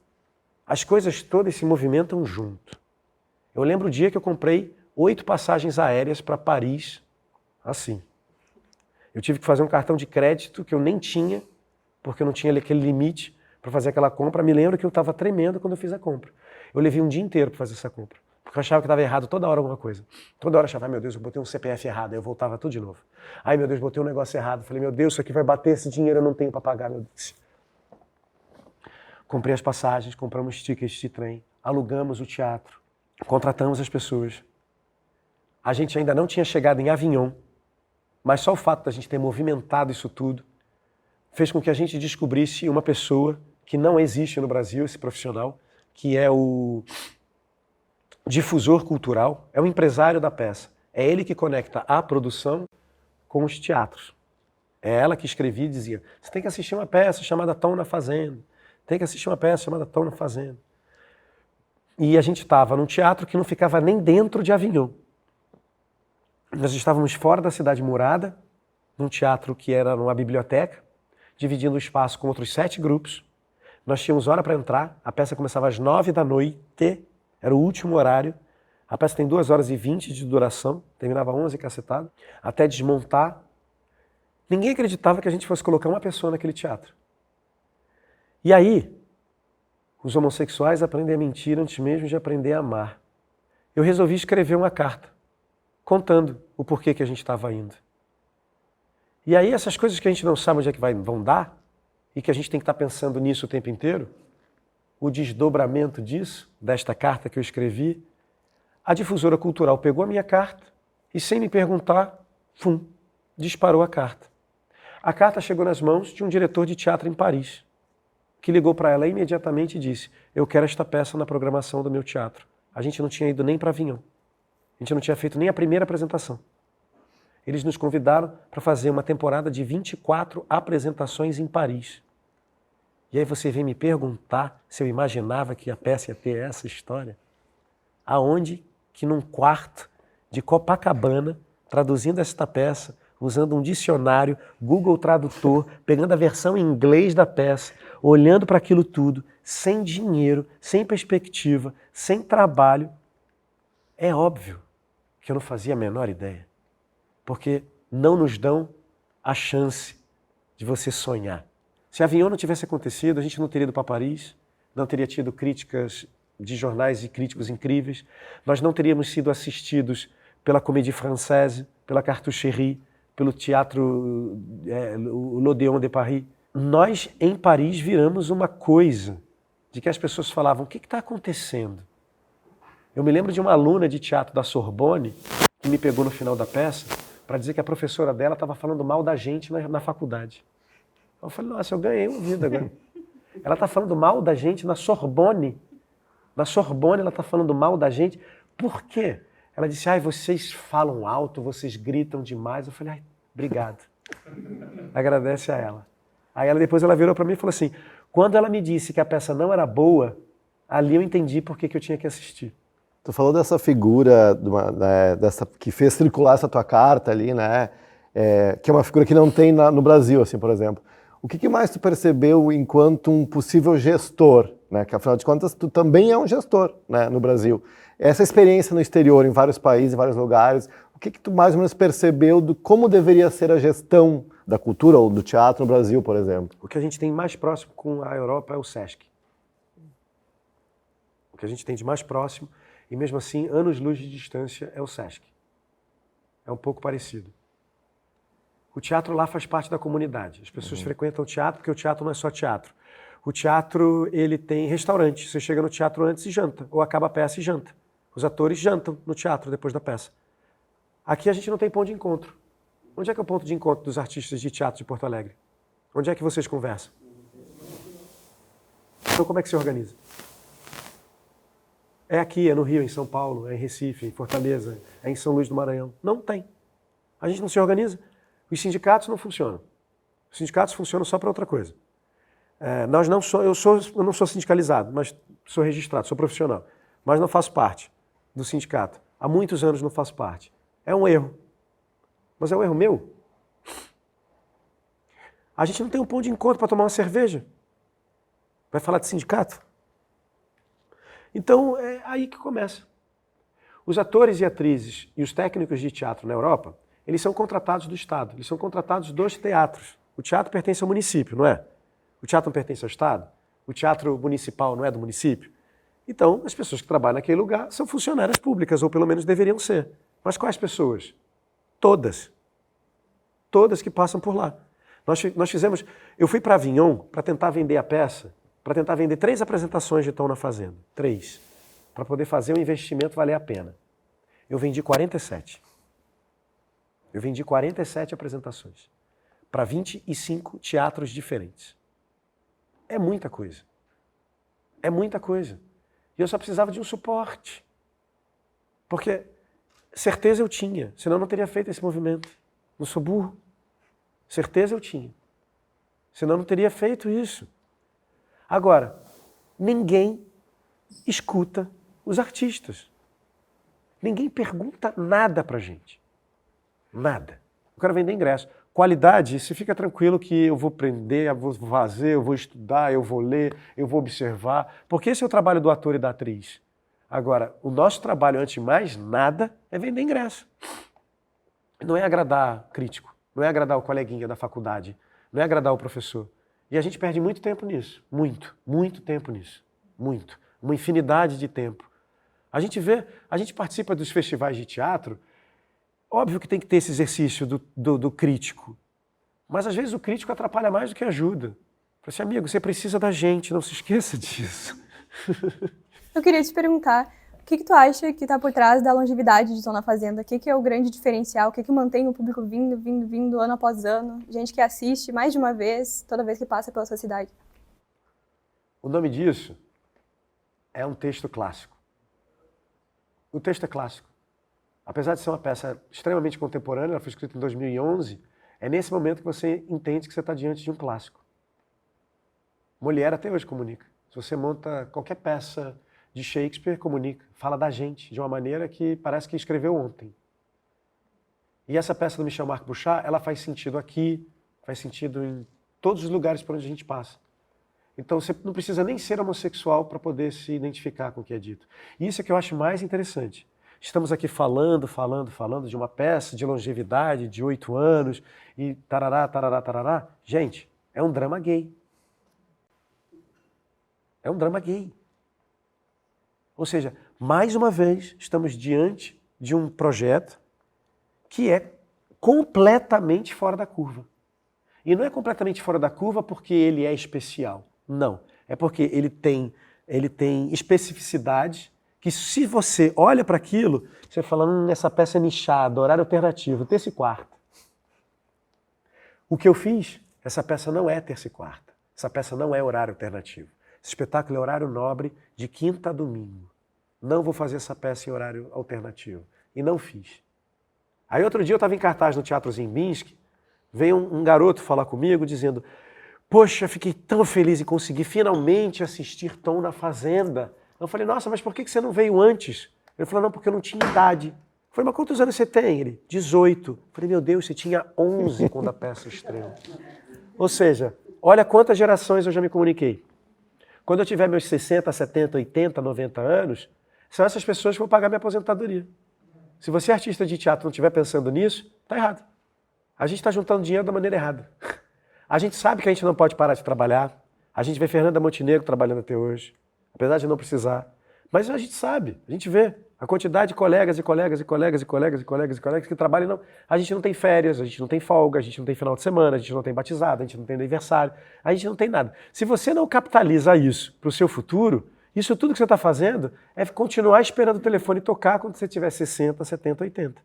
[SPEAKER 2] as coisas todas se movimentam junto. Eu lembro o dia que eu comprei 8 passagens aéreas para Paris, assim. Eu tive que fazer um cartão de crédito que eu nem tinha, porque eu não tinha aquele limite para fazer aquela compra. Me lembro que eu estava tremendo quando eu fiz a compra. Eu levei um dia inteiro para fazer essa compra, porque eu achava que estava errado toda hora alguma coisa. Toda hora eu achava, ai meu Deus, eu botei um CPF errado, aí eu voltava tudo de novo. Ai meu Deus, botei um negócio errado. Falei, meu Deus, isso aqui vai bater, esse dinheiro eu não tenho para pagar, meu Deus. Comprei as passagens, compramos tickets de trem, alugamos o teatro, contratamos as pessoas. A gente ainda não tinha chegado em Avignon, mas só o fato da gente ter movimentado isso tudo fez com que a gente descobrisse uma pessoa que não existe no Brasil, esse profissional, que é o difusor cultural, é o empresário da peça. É ele que conecta a produção com os teatros. É ela que escrevia e dizia, você tem que assistir uma peça chamada Tom na Fazenda, tem que assistir uma peça chamada Tom na Fazenda. E a gente estava num teatro que não ficava nem dentro de Avignon. Nós estávamos fora da cidade murada, num teatro que era numa biblioteca, dividindo o espaço com outros 7 grupos. Nós tínhamos hora para entrar, a peça começava às 9 da noite, era o último horário. A peça tem 2h20 de duração, terminava 11 cacetado, até desmontar. Ninguém acreditava que a gente fosse colocar uma pessoa naquele teatro. E aí, os homossexuais aprendem a mentir antes mesmo de aprender a amar. Eu resolvi escrever uma carta, contando o porquê que a gente estava indo. E aí essas coisas que a gente não sabe onde é que vão dar, e que a gente tem que estar pensando nisso o tempo inteiro, o desdobramento disso, desta carta que eu escrevi, a difusora cultural pegou a minha carta e, sem me perguntar, disparou a carta. A carta chegou nas mãos de um diretor de teatro em Paris, que ligou para ela imediatamente e disse, eu quero esta peça na programação do meu teatro. A gente não tinha ido nem para Avignon. A gente não tinha feito nem a primeira apresentação. Eles nos convidaram para fazer uma temporada de 24 apresentações em Paris. E aí você vem me perguntar se eu imaginava que a peça ia ter essa história? Aonde que num quarto de Copacabana, traduzindo esta peça, usando um dicionário, Google Tradutor, pegando a versão em inglês da peça, olhando para aquilo tudo, sem dinheiro, sem perspectiva, sem trabalho, é óbvio que eu não fazia a menor ideia. Porque não nos dão a chance de você sonhar. Se Avignon não tivesse acontecido, a gente não teria ido para Paris, não teria tido críticas de jornais e críticos incríveis, nós não teríamos sido assistidos pela Comédie Française, pela Cartoucherie, pelo Teatro l'Odéon de Paris. Nós, em Paris, viramos uma coisa de que as pessoas falavam, o que está acontecendo? Eu me lembro de uma aluna de teatro da Sorbonne, que me pegou no final da peça, para dizer que a professora dela estava falando mal da gente na faculdade. Eu falei, nossa, eu ganhei uma vida agora. Ela está falando mal da gente na Sorbonne. Na Sorbonne ela está falando mal da gente. Por quê? Ela disse, vocês falam alto, vocês gritam demais. Eu falei, obrigado. Agradece a ela. Aí depois ela virou para mim e falou assim, quando ela me disse que a peça não era boa, ali eu entendi por que eu tinha que assistir.
[SPEAKER 1] Tu falou dessa figura, dessa, que fez circular essa tua carta ali, né? Que é uma figura que não tem no Brasil, assim, por exemplo. O que mais tu percebeu enquanto um possível gestor, né? Que afinal de contas tu também é um gestor, né, no Brasil. Essa experiência no exterior, em vários países, em vários lugares, o que tu mais ou menos percebeu de como deveria ser a gestão da cultura ou do teatro no Brasil, por exemplo?
[SPEAKER 2] O que a gente tem mais próximo com a Europa é o Sesc. O que a gente tem de mais próximo, e mesmo assim, anos-luz de distância, é o Sesc. É um pouco parecido. O teatro lá faz parte da comunidade. As pessoas frequentam o teatro porque o teatro não é só teatro. O teatro, ele tem restaurante. Você chega no teatro antes e janta, ou acaba a peça e janta. Os atores jantam no teatro depois da peça. Aqui a gente não tem ponto de encontro. Onde é que é o ponto de encontro dos artistas de teatro de Porto Alegre? Onde é que vocês conversam? Então como é que se organiza? É aqui, é no Rio, é em São Paulo, é em Recife, é em Fortaleza, é em São Luís do Maranhão. Não tem. A gente não se organiza. Os sindicatos não funcionam. Os sindicatos funcionam só para outra coisa. Eu não sou sindicalizado, mas sou registrado, sou profissional. Mas não faço parte do sindicato. Há muitos anos não faço parte. É um erro. Mas é um erro meu. A gente não tem um ponto de encontro para tomar uma cerveja. Vai falar de sindicato? Então é aí que começa. Os atores e atrizes e os técnicos de teatro na Europa, eles são contratados do Estado, eles são contratados dos teatros. O teatro pertence ao município, não é? O teatro não pertence ao Estado? O teatro municipal não é do município? Então, as pessoas que trabalham naquele lugar são funcionárias públicas, ou pelo menos deveriam ser. Mas quais pessoas? Todas. Todas que passam por lá. Eu fui para Avignon para tentar vender a peça, para tentar vender 3 apresentações de Tom na Fazenda. 3. Para poder fazer o investimento valer a pena. Eu vendi 47. Eu vendi 47 apresentações. Para 25 teatros diferentes. É muita coisa. É muita coisa. E eu só precisava de um suporte. Porque certeza eu tinha, senão eu não teria feito esse movimento. Não sou burro. Certeza eu tinha. Senão eu não teria feito isso. Agora, ninguém escuta os artistas. Ninguém pergunta nada pra gente. Nada. Eu quero vender ingresso. Qualidade, você fica tranquilo que eu vou aprender, eu vou fazer, eu vou estudar, eu vou ler, eu vou observar, porque esse é o trabalho do ator e da atriz. Agora, o nosso trabalho, antes de mais nada, é vender ingresso. Não é agradar crítico, não é agradar o coleguinha da faculdade, não é agradar o professor. E a gente perde muito tempo nisso, muito tempo nisso, muito. Uma infinidade de tempo. A gente participa dos festivais de teatro. Óbvio que tem que ter esse exercício do crítico, mas às vezes o crítico atrapalha mais do que ajuda. Fala assim, amigo, você precisa da gente, não se esqueça disso.
[SPEAKER 4] Eu queria te perguntar, o que tu acha que está por trás da longevidade de Tom na Fazenda? O que é o grande diferencial? O que mantém o público vindo ano após ano? Gente que assiste mais de uma vez, toda vez que passa pela sua cidade.
[SPEAKER 2] O nome disso é um texto clássico. O texto é clássico. Apesar de ser uma peça extremamente contemporânea, ela foi escrita em 2011, é nesse momento que você entende que você está diante de um clássico. Molière até hoje comunica. Se você monta qualquer peça de Shakespeare, comunica, fala da gente de uma maneira que parece que escreveu ontem. E essa peça do Michel-Marc Bouchard, ela faz sentido aqui, faz sentido em todos os lugares por onde a gente passa. Então você não precisa nem ser homossexual para poder se identificar com o que é dito. E isso é que eu acho mais interessante. Estamos aqui falando de uma peça de longevidade, de 8 anos, e tarará, tarará, tarará. Gente, é um drama gay. É um drama gay. Ou seja, mais uma vez, estamos diante de um projeto que é completamente fora da curva. E não é completamente fora da curva porque ele é especial. Não. É porque ele tem especificidades que se você olha para aquilo, você fala, essa peça é nichada, horário alternativo, terça e quarta. O que eu fiz, essa peça não é terça e quarta. Essa peça não é horário alternativo. Esse espetáculo é horário nobre de quinta a domingo. Não vou fazer essa peça em horário alternativo. E não fiz. Aí outro dia eu estava em cartaz no Teatro Ziembinski, veio um garoto falar comigo dizendo, poxa, fiquei tão feliz em conseguir finalmente assistir Tom na Fazenda. Eu falei, nossa, mas por que você não veio antes? Ele falou, não, porque eu não tinha idade. Eu falei, mas quantos anos você tem? Ele, 18. Eu falei, meu Deus, você tinha 11 quando a peça estreou. Ou seja, olha quantas gerações eu já me comuniquei. Quando eu tiver meus 60, 70, 80, 90 anos, são essas pessoas que vão pagar minha aposentadoria. Se você é artista de teatro e não estiver pensando nisso, está errado. A gente está juntando dinheiro da maneira errada. A gente sabe que a gente não pode parar de trabalhar. A gente vê Fernanda Montenegro trabalhando até hoje. Apesar de não precisar. Mas a gente sabe, a gente vê a quantidade de colegas que trabalham e não. A gente não tem férias, a gente não tem folga, a gente não tem final de semana, a gente não tem batizado, a gente não tem aniversário, a gente não tem nada. Se você não capitaliza isso para o seu futuro, isso tudo que você está fazendo é continuar esperando o telefone tocar quando você tiver 60, 70, 80.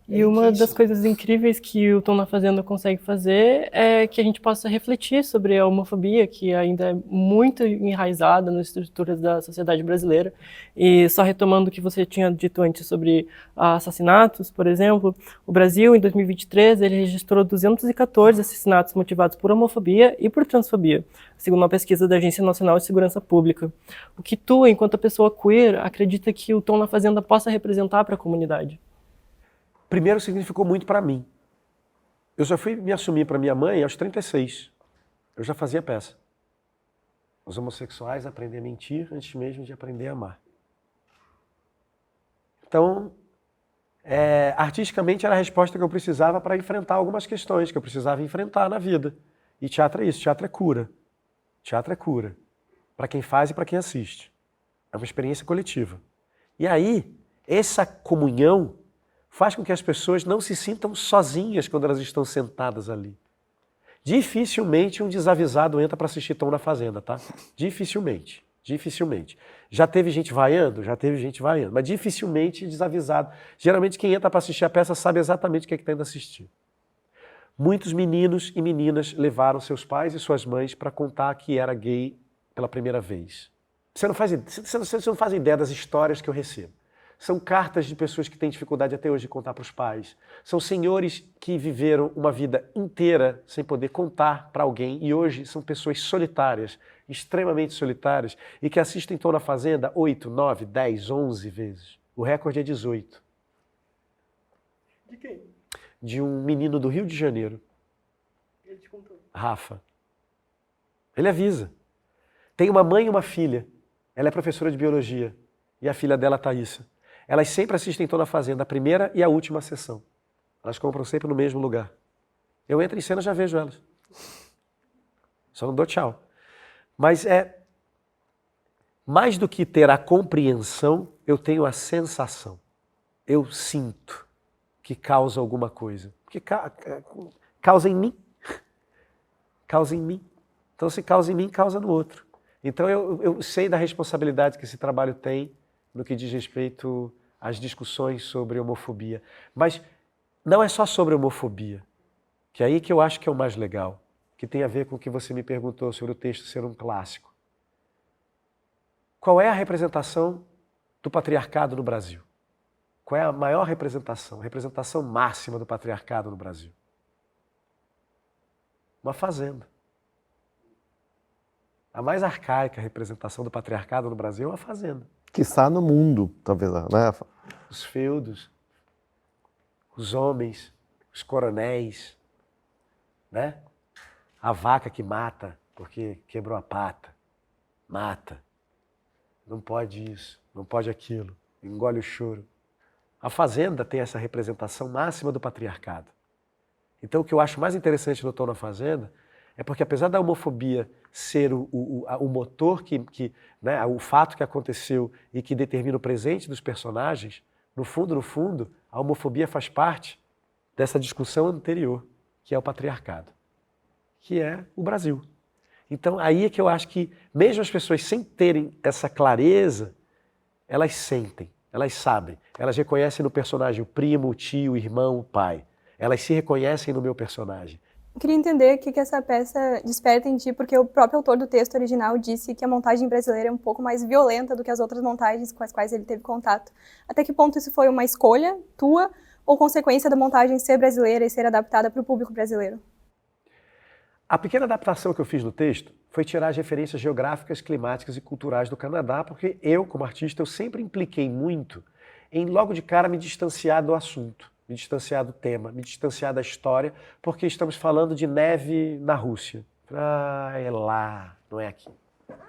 [SPEAKER 3] E uma das coisas incríveis que o Tom na Fazenda consegue fazer é que a gente possa refletir sobre a homofobia, que ainda é muito enraizada nas estruturas da sociedade brasileira. E só retomando o que você tinha dito antes sobre assassinatos, por exemplo, o Brasil, em 2023, ele registrou 214 assassinatos motivados por homofobia e por transfobia, segundo uma pesquisa da Agência Nacional de Segurança Pública. O que tu, enquanto pessoa queer, acredita que o Tom na Fazenda possa representar para a comunidade?
[SPEAKER 2] Primeiro, significou muito para mim. Eu já fui me assumir para minha mãe aos 36. Eu já fazia peça. Os homossexuais aprendem a mentir antes mesmo de aprender a amar. Então, artisticamente era a resposta que eu precisava para enfrentar algumas questões que eu precisava enfrentar na vida. E teatro é isso, teatro é cura. Teatro é cura. Para quem faz e para quem assiste. É uma experiência coletiva. E aí, essa comunhão faz com que as pessoas não se sintam sozinhas quando elas estão sentadas ali. Dificilmente um desavisado entra para assistir Tom na Fazenda, tá? Dificilmente, dificilmente. Já teve gente vaiando? Já teve gente vaiando, mas dificilmente desavisado. Geralmente quem entra para assistir a peça sabe exatamente o que é que está indo assistir. Muitos meninos e meninas levaram seus pais e suas mães para contar que era gay pela primeira vez. Você não faz ideia das histórias que eu recebo. São cartas de pessoas que têm dificuldade até hoje de contar para os pais. São senhores que viveram uma vida inteira sem poder contar para alguém e hoje são pessoas solitárias, extremamente solitárias, e que assistem Tom na Fazenda 8, 9, 10, 11 vezes. O recorde é 18.
[SPEAKER 3] De quem?
[SPEAKER 2] De um menino do Rio de Janeiro.
[SPEAKER 3] Ele te contou.
[SPEAKER 2] Rafa. Ele avisa. Tem uma mãe e uma filha. Ela é professora de biologia. E a filha dela, Thaísa. Elas sempre assistem Tom na Fazenda, a primeira e a última sessão. Elas compram sempre no mesmo lugar. Eu entro em cena e já vejo elas. Só não dou tchau. Mas mais do que ter a compreensão, eu tenho a sensação. Eu sinto que causa alguma coisa. Que causa em mim. Causa em mim. Então, se causa em mim, causa no outro. Então, eu sei da responsabilidade que esse trabalho tem no que diz respeito às discussões sobre homofobia. Mas não é só sobre homofobia, que é aí que eu acho que é o mais legal, que tem a ver com o que você me perguntou sobre o texto ser um clássico. Qual é a representação do patriarcado no Brasil? Qual é a maior representação, a representação máxima do patriarcado no Brasil? Uma fazenda. A mais arcaica representação do patriarcado no Brasil é uma fazenda.
[SPEAKER 1] Quiçá no mundo, talvez, né?
[SPEAKER 2] Os feudos, os homens, os coronéis, né? A vaca que mata porque quebrou a pata, mata. Não pode isso, não pode aquilo, engole o choro. A fazenda tem essa representação máxima do patriarcado. Então o que eu acho mais interessante no Tom na Fazenda é porque apesar da homofobia ser o motor, né, o fato que aconteceu e que determina o presente dos personagens, no fundo, a homofobia faz parte dessa discussão anterior, que é o patriarcado, que é o Brasil. Então aí é que eu acho que mesmo as pessoas sem terem essa clareza, elas sentem, elas sabem, elas reconhecem no personagem o primo, o tio, o irmão, o pai. Elas se reconhecem no meu personagem.
[SPEAKER 4] Eu queria entender o que essa peça desperta em ti, porque o próprio autor do texto original disse que a montagem brasileira é um pouco mais violenta do que as outras montagens com as quais ele teve contato. Até que ponto isso foi uma escolha tua ou consequência da montagem ser brasileira e ser adaptada para o público brasileiro?
[SPEAKER 2] A pequena adaptação que eu fiz no texto foi tirar as referências geográficas, climáticas e culturais do Canadá, porque eu, como artista, eu sempre impliquei muito em logo de cara me distanciar do assunto. Me distanciar do tema, me distanciar da história, porque estamos falando de neve na Rússia. É lá, não é aqui.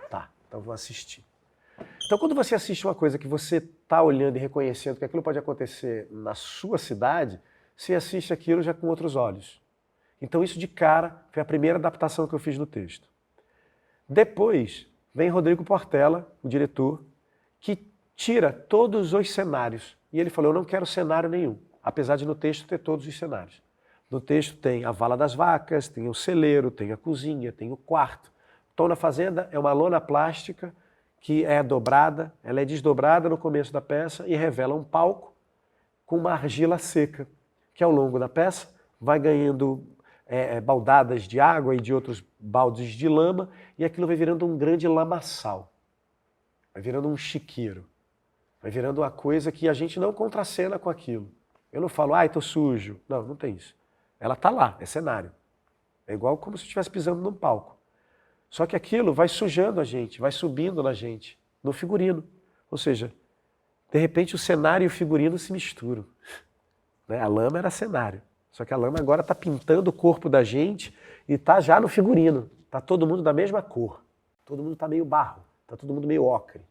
[SPEAKER 2] Tá, então vou assistir. Então quando você assiste uma coisa que você está olhando e reconhecendo que aquilo pode acontecer na sua cidade, você assiste aquilo já com outros olhos. Então isso de cara foi a primeira adaptação que eu fiz no texto. Depois vem Rodrigo Portela, o diretor, que tira todos os cenários. E ele falou, eu não quero cenário nenhum. Apesar de no texto ter todos os cenários. No texto tem a vala das vacas, tem o celeiro, tem a cozinha, tem o quarto. Tom na Fazenda é uma lona plástica que é dobrada, ela é desdobrada no começo da peça e revela um palco com uma argila seca. que ao longo da peça vai ganhando baldadas de água e de outros baldes de lama, e aquilo vai virando um grande lamaçal. Vai virando um chiqueiro. Vai virando uma coisa que a gente não contracena com aquilo. Eu não falo, ai, tô sujo. Não, não tem isso. Ela tá lá, é cenário. É igual como se eu estivesse pisando num palco. Só que aquilo vai sujando a gente, vai subindo na gente, no figurino. Ou seja, de repente o cenário e o figurino se misturam. Né? A lama era cenário. Só que a lama agora está pintando o corpo da gente e está já no figurino. Está todo mundo da mesma cor. Todo mundo está meio barro. Está todo mundo meio ocre.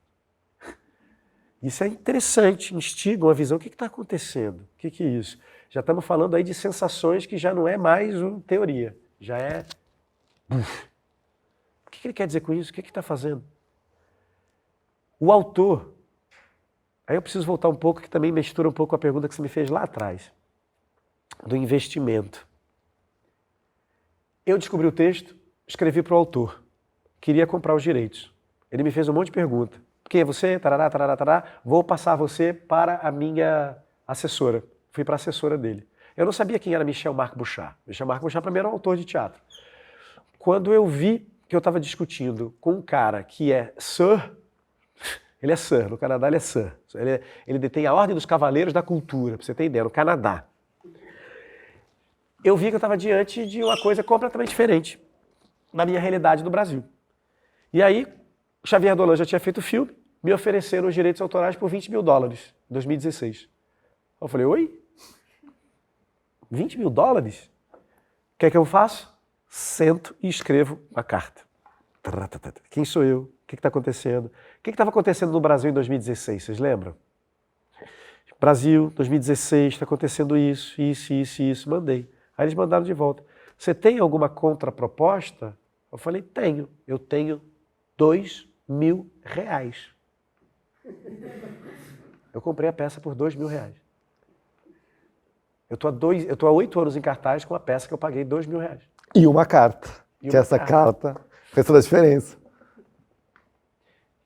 [SPEAKER 2] Isso é interessante, instiga uma visão. O que está acontecendo? O que é isso? Já estamos falando aí de sensações que já não é mais uma teoria. Já é... O que ele quer dizer com isso? O que está fazendo? O autor... Aí eu preciso voltar um pouco, que também mistura um pouco a pergunta que você me fez lá atrás. Do investimento. Eu descobri o texto, escrevi para o autor. Queria comprar os direitos. Ele me fez um monte de perguntas. Quem é você? Tarará, tarará, tarará. Vou passar você para a minha assessora. Fui para a assessora dele. Eu não sabia quem era Michel-Marc Bouchard. Michel-Marc Bouchard, primeiro, é um autor de teatro. Quando eu vi que eu estava discutindo com um cara que é Sir, ele é Sir, no Canadá ele é Sir. Ele detém a Ordem dos Cavaleiros da Cultura, para você ter ideia, no Canadá. Eu vi que eu estava diante de uma coisa completamente diferente na minha realidade no Brasil. E aí, Xavier Dolan já tinha feito o filme, me ofereceram os direitos autorais por $20 mil em 2016. Eu falei, oi? $20 mil? O que é que eu faço? Sento e escrevo uma carta. Quem sou eu? O que está acontecendo? O que estava acontecendo no Brasil em 2016? Vocês lembram? Brasil, 2016, está acontecendo isso, isso, isso, isso. Mandei. Aí eles mandaram de volta. Você tem alguma contraproposta? Eu falei, tenho. Eu tenho R$2 mil. Eu comprei a peça por R$2 mil. Eu tô há 8 anos em cartaz com uma peça que eu paguei R$2 mil.
[SPEAKER 1] E uma carta. Que essa carta fez toda a diferença.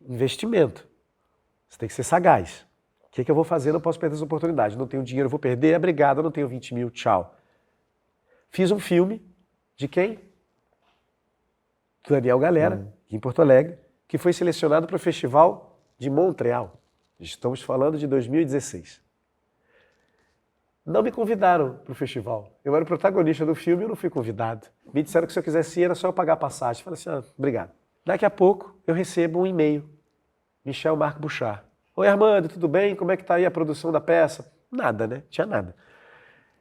[SPEAKER 2] Investimento. Você tem que ser sagaz. O que eu vou fazer? Não posso perder essa oportunidade. Não tenho dinheiro, vou perder. Obrigado, não tenho 20 mil. Tchau. Fiz um filme de quem? Do Daniel Galera, em Porto Alegre, que foi selecionado para o Festival de Montreal. Estamos falando de 2016. Não me convidaram para o festival. Eu era o protagonista do filme e eu não fui convidado. Me disseram que se eu quisesse ir era só eu pagar a passagem. Falei assim, obrigado. Daqui a pouco eu recebo um e-mail. Michel-Marc Bouchard. Oi, Armando, tudo bem? Como é que está aí a produção da peça? Nada, né? Tinha nada.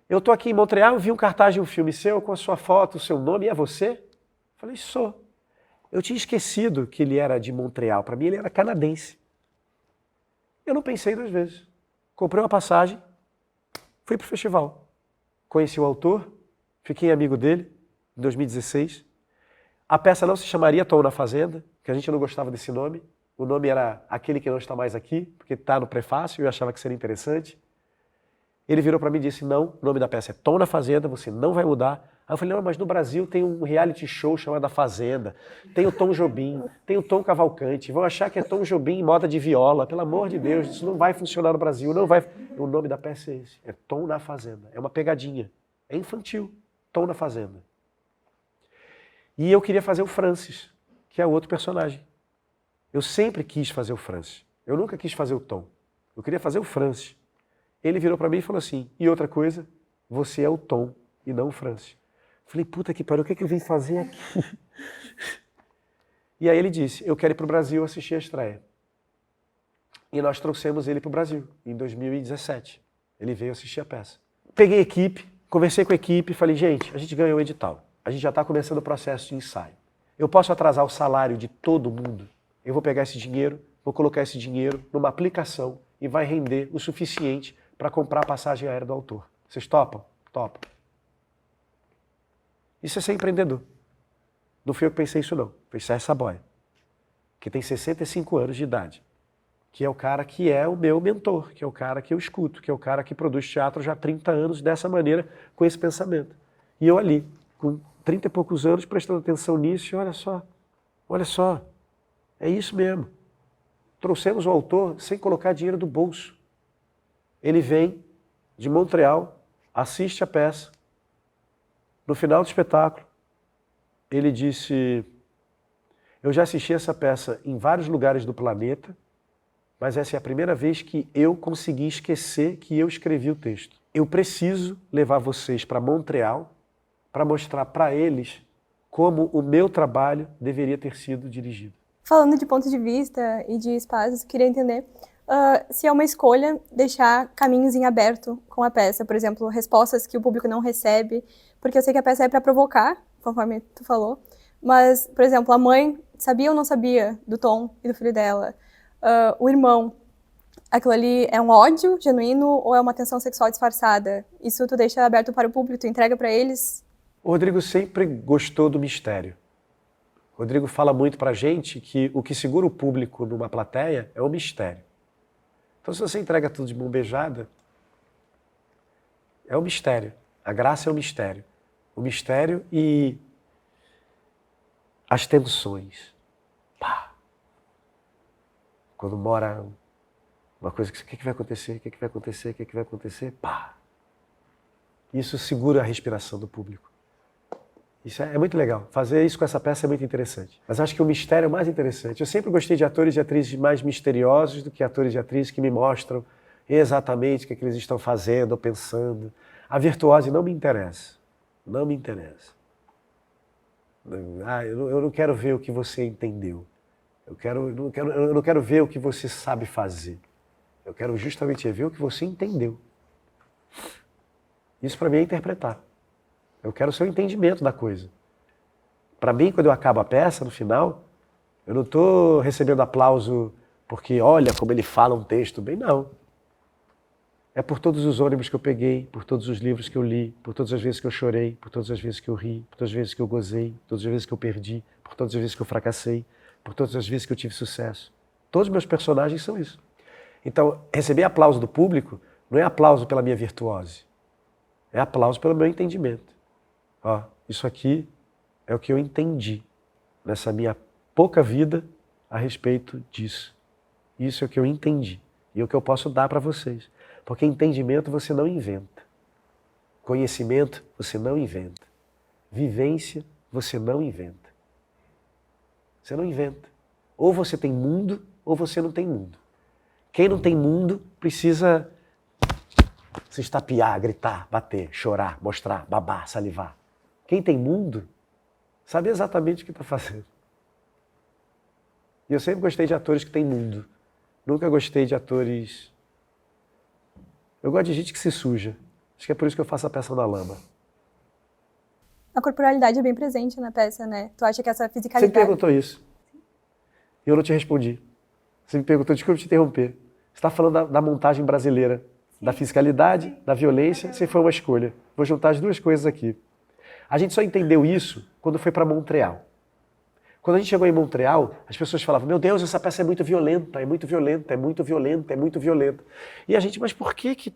[SPEAKER 2] Eu estou aqui em Montreal, vi um cartaz de um filme seu com a sua foto, o seu nome, e é você? Falei, sou. Eu tinha esquecido que ele era de Montreal. Para mim ele era canadense. Eu não pensei 2 vezes. Comprei uma passagem, fui para o festival. Conheci o autor, fiquei amigo dele em 2016. A peça não se chamaria Tom na Fazenda, porque a gente não gostava desse nome. O nome era Aquele que Não Está Mais Aqui, porque está no prefácio e eu achava que seria interessante. Ele virou para mim e disse, não, o nome da peça é Tom na Fazenda, você não vai mudar. Aí eu falei, não, mas no Brasil tem um reality show chamado A Fazenda, tem o Tom Jobim, tem o Tom Cavalcante, vão achar que é Tom Jobim em moda de viola, pelo amor de Deus, isso não vai funcionar no Brasil, não vai... O nome da peça é esse, é Tom na Fazenda, é uma pegadinha, é infantil, Tom na Fazenda. E eu queria fazer o Francis, que é o outro personagem. Eu sempre quis fazer o Francis, eu nunca quis fazer o Tom, eu queria fazer o Francis. Ele virou para mim e falou assim, e outra coisa, você é o Tom e não o Francis. Falei, puta que pariu, o que é que eu vim fazer aqui? E aí ele disse, eu quero ir para o Brasil assistir a estreia. E nós trouxemos ele para o Brasil, em 2017. Ele veio assistir a peça. Peguei a equipe, conversei com a equipe, falei, gente, a gente ganhou o edital. A gente já está começando o processo de ensaio. Eu posso atrasar o salário de todo mundo? Eu vou pegar esse dinheiro, vou colocar esse dinheiro numa aplicação e vai render o suficiente para comprar a passagem aérea do autor. Vocês topam? Topam. Isso é ser empreendedor. Não fui eu que pensei isso não, foi Sérgio Saboia, que tem 65 anos de idade, que é o cara que é o meu mentor, que é o cara que eu escuto, que é o cara que produz teatro já há 30 anos dessa maneira, com esse pensamento. E eu ali, com 30 e poucos anos, prestando atenção nisso, e olha só, é isso mesmo. Trouxemos o autor sem colocar dinheiro do bolso. Ele vem de Montreal, assiste a peça. No final do espetáculo, ele disse: eu já assisti essa peça em vários lugares do planeta, mas essa é a primeira vez que eu consegui esquecer que eu escrevi o texto. Eu preciso levar vocês para Montreal para mostrar para eles como o meu trabalho deveria ter sido dirigido.
[SPEAKER 4] Falando de ponto de vista e de espaços, queria entender se é uma escolha deixar caminhos em aberto com a peça, por exemplo, respostas que o público não recebe, porque eu sei que a peça é para provocar, conforme tu falou, mas, por exemplo, a mãe sabia ou não sabia do Tom e do filho dela? O irmão, aquilo ali é um ódio genuíno ou é uma tensão sexual disfarçada? Isso tu deixa aberto para o público, tu entrega para eles?
[SPEAKER 2] O Rodrigo sempre gostou do mistério. O Rodrigo fala muito pra gente que o que segura o público numa plateia é o mistério. Então, se você entrega tudo de mão beijada, é o mistério. A graça é o mistério. O mistério e as tensões. Pá. Quando mora uma coisa que o que vai acontecer, o que vai acontecer, o que vai acontecer, pá. Isso segura a respiração do público. Isso é muito legal. Fazer isso com essa peça é muito interessante. Mas acho que o mistério é o mais interessante. Eu sempre gostei de atores e atrizes mais misteriosos do que atores e atrizes que me mostram exatamente o que eles estão fazendo ou pensando. A virtuose não me interessa. Não me interessa. Eu não quero ver o que você entendeu. Eu não quero ver o que você sabe fazer. Eu quero justamente ver o que você entendeu. Isso para mim é interpretar. Eu quero o seu entendimento da coisa. Para mim, quando eu acabo a peça, no final, eu não estou recebendo aplauso porque olha como ele fala um texto bem, não. É por todos os ônibus que eu peguei, por todos os livros que eu li, por todas as vezes que eu chorei, por todas as vezes que eu ri, por todas as vezes que eu gozei, por todas as vezes que eu perdi, por todas as vezes que eu fracassei, por todas as vezes que eu tive sucesso. Todos os meus personagens são isso. Então, receber aplauso do público não é aplauso pela minha virtuose, é aplauso pelo meu entendimento. Ó, isso aqui é o que eu entendi nessa minha pouca vida a respeito disso. Isso é o que eu entendi e é o que eu posso dar para vocês. Porque entendimento você não inventa. Conhecimento você não inventa. Vivência você não inventa. Você não inventa. Ou você tem mundo ou você não tem mundo. Quem não tem mundo precisa se estapear, gritar, bater, chorar, mostrar, babar, salivar. Quem tem mundo sabe exatamente o que está fazendo. E eu sempre gostei de atores que têm mundo. Nunca gostei de atores... Eu gosto de gente que se suja. Acho que é por isso que eu faço a peça na lama.
[SPEAKER 4] A corporalidade é bem presente na peça, né? Tu acha que essa
[SPEAKER 2] Você me
[SPEAKER 4] fisicalidade...
[SPEAKER 2] perguntou isso. E eu não te respondi. Você me perguntou, desculpa te interromper. Você está falando da montagem brasileira. Da fiscalidade, da violência. Você foi uma escolha. Vou juntar as duas coisas aqui. A gente só entendeu isso quando foi para Montreal. Quando a gente chegou em Montreal, as pessoas falavam, meu Deus, essa peça é muito violenta, é muito violenta, é muito violenta, é muito violenta. E a gente, mas por que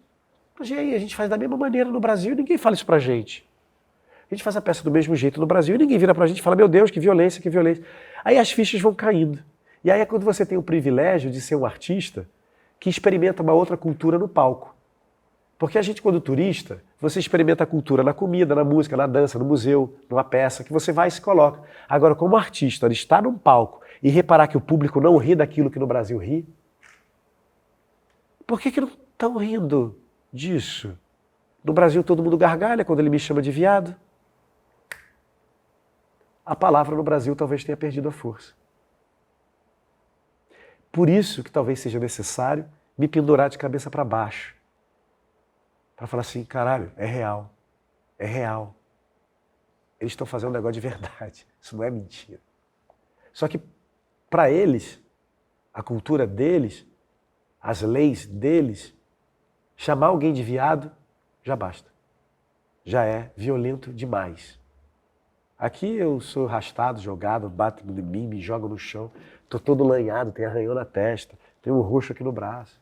[SPEAKER 2] a gente faz da mesma maneira no Brasil e ninguém fala isso pra gente? A gente faz a peça do mesmo jeito no Brasil e ninguém vira pra gente e fala, meu Deus, que violência, que violência. Aí as fichas vão caindo. E aí é quando você tem o privilégio de ser um artista que experimenta uma outra cultura no palco. Porque a gente, quando turista, você experimenta a cultura na comida, na música, na dança, no museu, numa peça, que você vai e se coloca. Agora, como artista, estar num palco e reparar que o público não ri daquilo que no Brasil ri, por que não estão rindo disso? No Brasil todo mundo gargalha quando ele me chama de viado. A palavra no Brasil talvez tenha perdido a força. Por isso que talvez seja necessário me pendurar de cabeça para baixo. Para falar assim, caralho, é real. É real. Eles estão fazendo um negócio de verdade. Isso não é mentira. Só que, para eles, a cultura deles, as leis deles, chamar alguém de viado já basta. Já é violento demais. Aqui eu sou arrastado, jogado, bato em mim, me jogo no chão, estou todo lanhado, tenho arranhão na testa, tenho um roxo aqui no braço.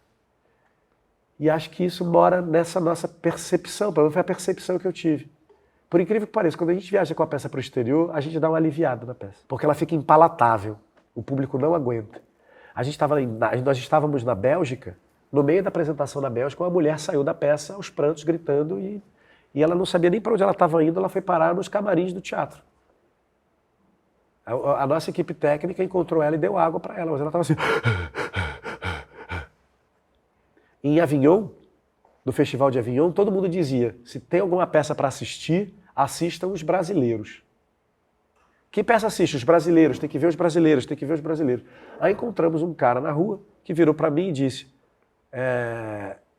[SPEAKER 2] E acho que isso mora nessa nossa percepção, pelo menos foi a percepção que eu tive. Por incrível que pareça, quando a gente viaja com a peça para o exterior, a gente dá uma aliviada na peça, porque ela fica impalatável, o público não aguenta. Nós estávamos na Bélgica, no meio da apresentação na Bélgica, uma mulher saiu da peça aos prantos, gritando, e e ela não sabia nem para onde ela estava indo, ela foi parar nos camarins do teatro. A nossa equipe técnica encontrou ela e deu água para ela, mas ela estava assim... Em Avignon, no Festival de Avignon, todo mundo dizia, se tem alguma peça para assistir, assistam os brasileiros. Que peça assiste? Os brasileiros, tem que ver os brasileiros, tem que ver os brasileiros. Aí encontramos um cara na rua que virou para mim e disse,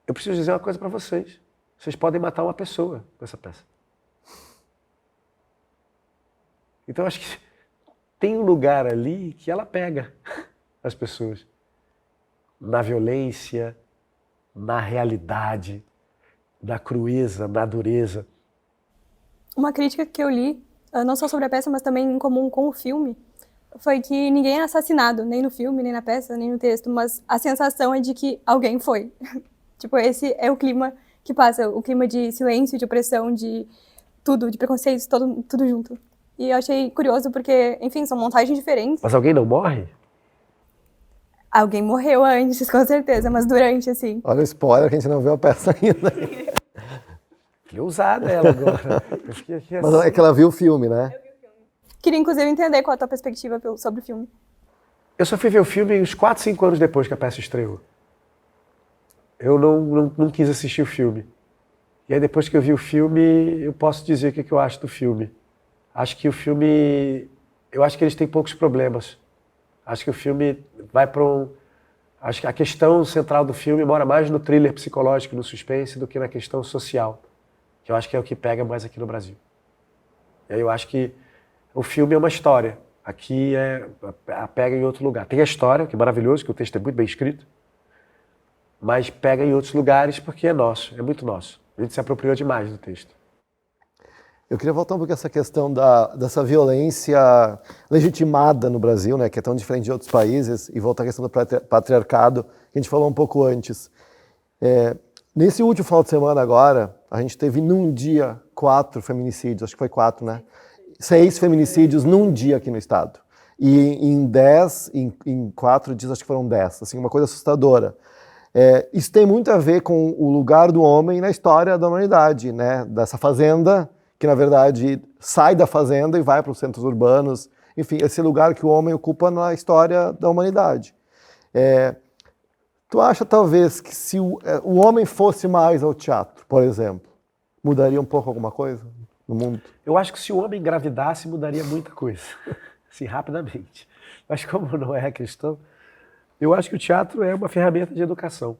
[SPEAKER 2] eu preciso dizer uma coisa para vocês, vocês podem matar uma pessoa com essa peça. Então acho que tem um lugar ali que ela pega as pessoas. Na violência, na realidade, na crueza, na dureza.
[SPEAKER 4] Uma crítica que eu li, não só sobre a peça, mas também em comum com o filme, foi que ninguém é assassinado, nem no filme, nem na peça, nem no texto, mas a sensação é de que alguém foi. Tipo, esse é o clima que passa, o clima de silêncio, de opressão, de tudo, de preconceitos, tudo junto. E eu achei curioso porque, enfim, são montagens diferentes.
[SPEAKER 2] Mas alguém não morre?
[SPEAKER 4] Alguém morreu antes, com certeza, mas durante, assim.
[SPEAKER 1] Olha o spoiler que a gente não viu a peça ainda.
[SPEAKER 2] Que ousada ela agora. Eu fiquei aqui assim.
[SPEAKER 1] Mas é que ela viu o filme, né?
[SPEAKER 4] Queria, inclusive, entender qual a tua perspectiva sobre o filme.
[SPEAKER 2] Eu só fui ver o filme uns 4, 5 anos depois que a peça estreou. Eu não quis assistir o filme. E aí depois que eu vi o filme, eu posso dizer o que eu acho do filme. Acho que o filme... Eu acho que eles têm poucos problemas. Acho que o filme vai para Acho que a questão central do filme mora mais no thriller psicológico, no suspense, do que na questão social. Que eu acho que é o que pega mais aqui no Brasil. E aí eu acho que o filme é uma história. Aqui pega em outro lugar. Tem a história, que é maravilhoso, que o texto é muito bem escrito. Mas pega em outros lugares porque é nosso, é muito nosso. A gente se apropriou demais do texto.
[SPEAKER 1] Eu queria voltar um pouco a essa questão dessa violência legitimada no Brasil, né, que é tão diferente de outros países, e voltar à questão do patriarcado, que a gente falou um pouco antes. Nesse último final de semana agora, a gente teve num dia 4 feminicídios, acho que foi 4, né? 6 feminicídios num dia aqui no estado. E em 4 dias, acho que foram 10, assim, uma coisa assustadora. Isso tem muito a ver com o lugar do homem na história da humanidade, né? Dessa fazenda, que na verdade sai da fazenda e vai para os centros urbanos. Enfim, esse lugar que o homem ocupa na história da humanidade. Tu acha talvez que se o homem fosse mais ao teatro, por exemplo, mudaria um pouco alguma coisa no mundo?
[SPEAKER 2] Eu acho que se o homem engravidasse, mudaria muita coisa. Assim, rapidamente. Mas como não é a questão, eu acho que o teatro é uma ferramenta de educação.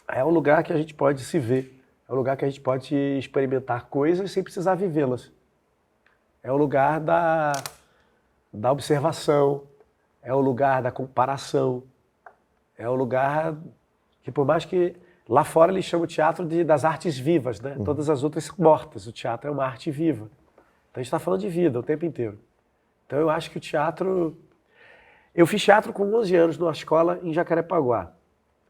[SPEAKER 2] É um lugar que a gente pode se ver. É um lugar que a gente pode experimentar coisas sem precisar vivê-las. É o lugar da observação. É o lugar da comparação. É o lugar que, por mais que lá fora eles chamam o teatro das artes vivas, né? Todas as outras são mortas. O teatro é uma arte viva. Então a gente está falando de vida o tempo inteiro. Então eu acho que o teatro... Eu fiz teatro com 11 anos numa escola em Jacarepaguá.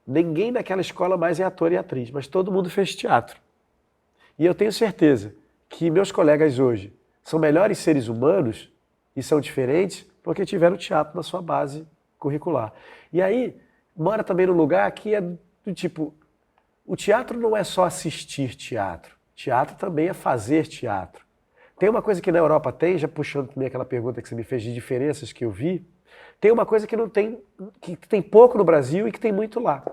[SPEAKER 2] Ninguém naquela escola mais é ator e atriz, mas todo mundo fez teatro. E eu tenho certeza que meus colegas hoje são melhores seres humanos e são diferentes porque tiveram teatro na sua base curricular. E aí, mora também num lugar que é do tipo, o teatro não é só assistir teatro, teatro também é fazer teatro. Tem uma coisa que na Europa tem, já puxando também aquela pergunta que você me fez de diferenças que eu vi, tem uma coisa que não tem, que tem pouco no Brasil e que tem muito lá.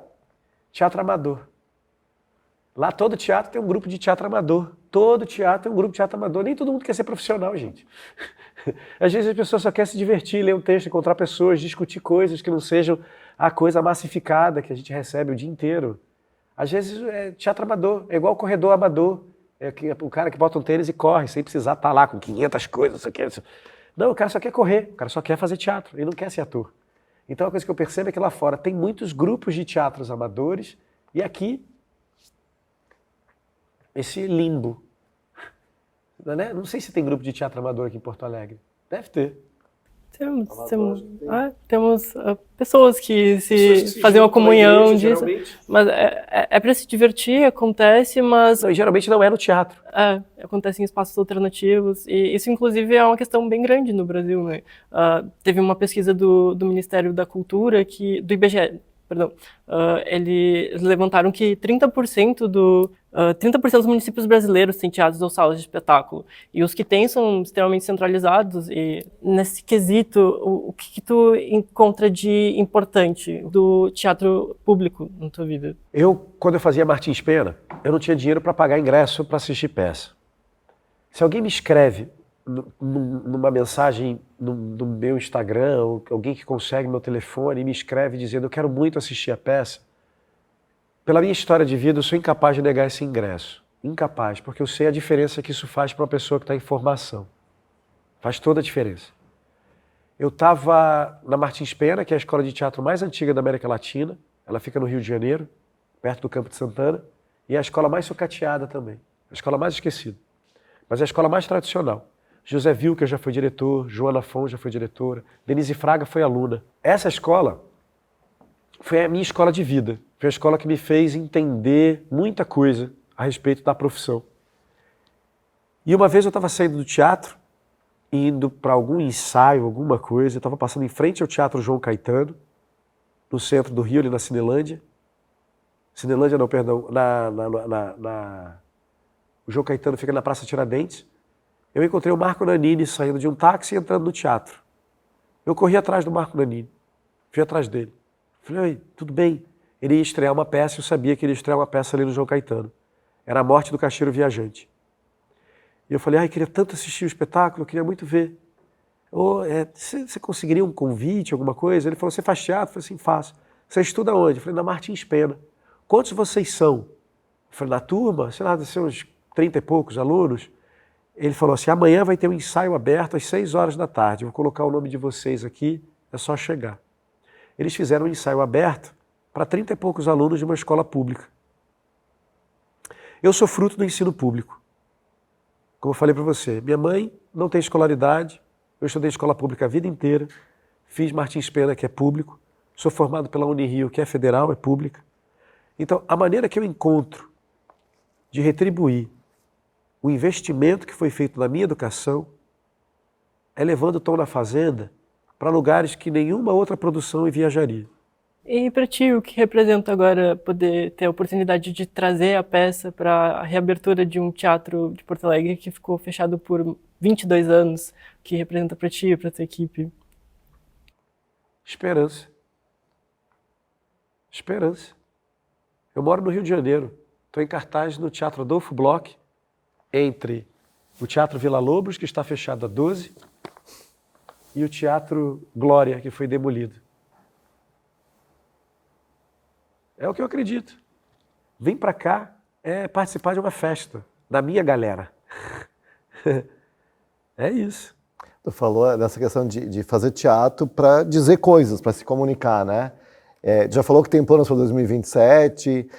[SPEAKER 2] Teatro amador. Lá todo teatro tem um grupo de teatro amador. Todo teatro tem um grupo de teatro amador. Nem todo mundo quer ser profissional, gente. Às vezes as pessoas só querem se divertir, ler um texto, encontrar pessoas, discutir coisas que não sejam a coisa massificada que a gente recebe o dia inteiro. Às vezes é teatro amador, é igual corredor amador. É o cara que bota um tênis e corre, sem precisar estar lá com 500 coisas, não sei o que. Não, o cara só quer correr, o cara só quer fazer teatro, ele não quer ser ator. Então a coisa que eu percebo é que lá fora tem muitos grupos de teatros amadores e aqui esse limbo. Né? Não sei se tem grupo de teatro amador aqui em Porto Alegre. Deve ter.
[SPEAKER 3] Temos pessoas que se fazem uma comunhão disso, mas é para se divertir, acontece, mas...
[SPEAKER 2] Não, e geralmente não é no teatro.
[SPEAKER 3] Acontece em espaços alternativos, e isso inclusive é uma questão bem grande no Brasil, né? Teve uma pesquisa do Ministério da Cultura, do IBGE, perdão, eles levantaram que 30% dos municípios brasileiros têm teatros ou salas de espetáculo. E os que têm são extremamente centralizados. E nesse quesito, o que tu encontra de importante do teatro público na tua vida?
[SPEAKER 2] Quando eu fazia Martins Pena, eu não tinha dinheiro para pagar ingresso para assistir peça. Se alguém me escreve numa mensagem no meu Instagram, ou alguém que consegue meu telefone e me escreve dizendo eu quero muito assistir a peça, pela minha história de vida eu sou incapaz de negar esse ingresso. Incapaz, porque eu sei a diferença que isso faz para uma pessoa que está em formação. Faz toda a diferença. Eu estava na Martins Pena, que é a escola de teatro mais antiga da América Latina. Ela fica no Rio de Janeiro, perto do Campo de Santana, e é a escola mais sucateada também. A escola mais esquecida. Mas é a escola mais tradicional. José Wilker já foi diretor, Joana Fon já foi diretora, Denise Fraga foi aluna. Essa escola foi a minha escola de vida. Foi a escola que me fez entender muita coisa a respeito da profissão. E uma vez eu estava saindo do teatro, indo para algum ensaio, alguma coisa, eu estava passando em frente ao Teatro João Caetano, no centro do Rio, ali na Cinelândia. Cinelândia não, perdão, o João Caetano fica na Praça Tiradentes. Eu encontrei o Marco Nanini saindo de um táxi e entrando no teatro. Eu corri atrás do Marco Nanini, fui atrás dele. Falei, oi, tudo bem? Ele ia estrear uma peça, eu sabia que ele ia estrear uma peça ali no João Caetano. Era A Morte do Caixeiro Viajante. E eu falei, queria tanto assistir o espetáculo, eu queria muito ver. Você conseguiria um convite, alguma coisa? Ele falou, você faz teatro? Eu falei assim, faço. Você estuda onde? Eu falei, na Martins Pena. Quantos vocês são? Eu falei, na turma, sei lá, deve ser uns 30 e poucos alunos. Ele falou assim, amanhã vai ter um ensaio aberto às 6 horas da tarde. Eu vou colocar o nome de vocês aqui, é só chegar. Eles fizeram um ensaio aberto para 30 e poucos alunos de uma escola pública. Eu sou fruto do ensino público. Como eu falei para você, minha mãe não tem escolaridade, eu estudei escola pública a vida inteira, fiz Martins Pena, que é público, sou formado pela Unirio, que é federal, é pública. Então, a maneira que eu encontro de retribuir o investimento que foi feito na minha educação é levando o Tom na Fazenda para lugares que nenhuma outra produção viajaria.
[SPEAKER 3] E para ti, o que representa agora poder ter a oportunidade de trazer a peça para a reabertura de um teatro de Porto Alegre que ficou fechado por 22 anos? O que representa para ti e para tua equipe?
[SPEAKER 2] Esperança. Esperança. Eu moro no Rio de Janeiro. Estou em cartaz no Teatro Adolfo Bloch, entre o Teatro Vila Lobos, que está fechado há 12, e o Teatro Glória, que foi demolido. É o que eu acredito. Vim para cá participar de uma festa, da minha galera. É isso.
[SPEAKER 1] Tu falou dessa questão de fazer teatro para dizer coisas, para se comunicar, né? Tu já falou que tem planos para 2027.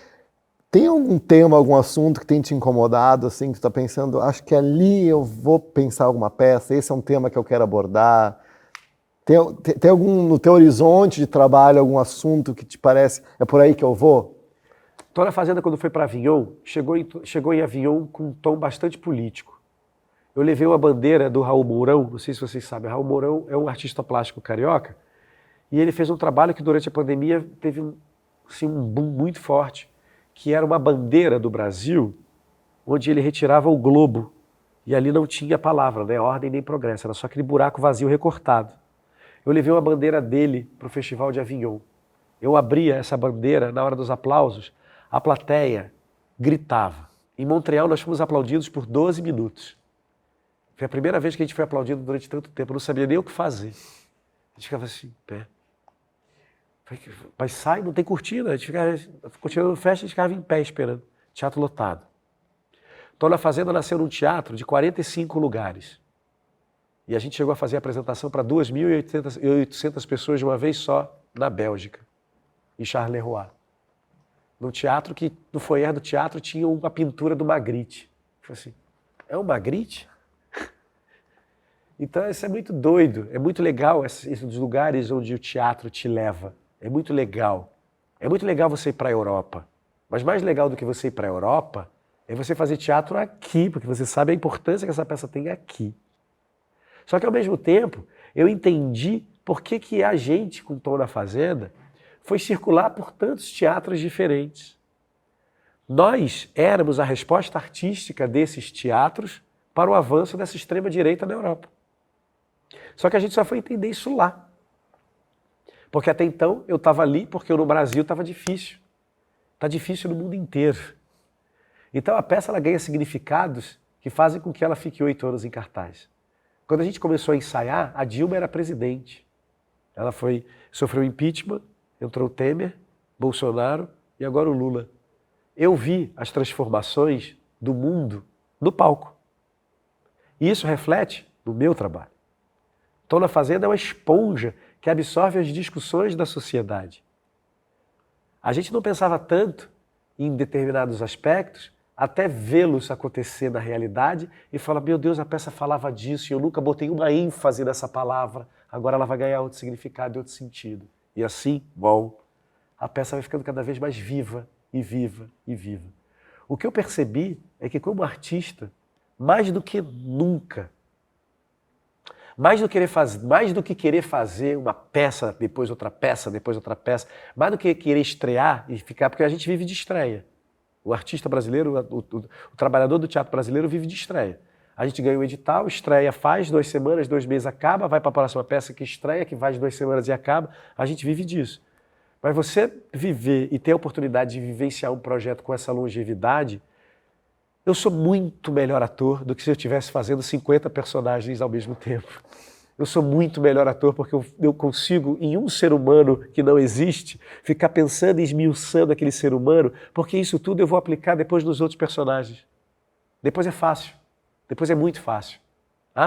[SPEAKER 1] Tem algum tema, algum assunto que tem te incomodado, assim, que tu tá pensando, acho que ali eu vou pensar alguma peça, esse é um tema que eu quero abordar? Tem algum, no teu horizonte de trabalho, algum assunto que te parece, é por aí que eu vou?
[SPEAKER 2] Tô na Fazenda, quando foi para Avignon, chegou em Avignon com um tom bastante político. Eu levei uma bandeira do Raul Mourão, não sei se vocês sabem, Raul Mourão é um artista plástico carioca, e ele fez um trabalho que durante a pandemia teve um boom muito forte, que era uma bandeira do Brasil, onde ele retirava o globo, e ali não tinha palavra, né? Ordem nem progresso, era só aquele buraco vazio recortado. Eu levei uma bandeira dele para o Festival de Avignon. Eu abria essa bandeira, na hora dos aplausos, a plateia gritava. Em Montreal nós fomos aplaudidos por 12 minutos. Foi a primeira vez que a gente foi aplaudido durante tanto tempo, eu não sabia nem o que fazer. A gente ficava assim, em pé. Mas sai, não tem cortina, a gente ficava, continuando festa, a gente ficava em pé esperando. Teatro lotado. Tô na Fazenda nasceu num teatro de 45 lugares. E a gente chegou a fazer a apresentação para 2.800 pessoas de uma vez só na Bélgica, em Charleroi. No teatro que, no foyer do teatro, tinha uma pintura do Magritte. Eu falei assim, é um Magritte? Então isso é muito doido, é muito legal esses lugares onde o teatro te leva. É muito legal. É muito legal você ir para a Europa. Mas mais legal do que você ir para a Europa é você fazer teatro aqui, porque você sabe a importância que essa peça tem aqui. Só que ao mesmo tempo, eu entendi por que a gente, com o Tom na Fazenda, foi circular por tantos teatros diferentes. Nós éramos a resposta artística desses teatros para o avanço dessa extrema-direita na Europa. Só que a gente só foi entender isso lá. Porque até então eu estava ali porque no Brasil estava difícil. Está difícil no mundo inteiro. Então a peça ela ganha significados que fazem com que ela fique 8 anos em cartaz. Quando a gente começou a ensaiar, a Dilma era presidente. Ela sofreu impeachment, entrou o Temer, Bolsonaro e agora o Lula. Eu vi as transformações do mundo no palco. E isso reflete no meu trabalho. Tô na Fazenda é uma esponja que absorve as discussões da sociedade. A gente não pensava tanto em determinados aspectos até vê-los acontecer na realidade e falar, meu Deus, a peça falava disso e eu nunca botei uma ênfase nessa palavra, agora ela vai ganhar outro significado e outro sentido. E assim, bom, a peça vai ficando cada vez mais viva e viva e viva. O que eu percebi é que como artista, mais do que nunca, mais do que querer fazer uma peça, depois outra peça, depois outra peça, mais do que querer estrear e ficar, porque a gente vive de estreia. O artista brasileiro, o trabalhador do teatro brasileiro vive de estreia. A gente ganha o edital, estreia, faz 2 semanas, 2 meses acaba, vai para a próxima peça que estreia, que faz 2 semanas e acaba. A gente vive disso. Mas você viver e ter a oportunidade de vivenciar um projeto com essa longevidade, eu sou muito melhor ator do que se eu estivesse fazendo 50 personagens ao mesmo tempo. Eu sou muito melhor ator porque eu consigo, em um ser humano que não existe, ficar pensando e esmiuçando aquele ser humano, porque isso tudo eu vou aplicar depois nos outros personagens. Depois é fácil. Depois é muito fácil.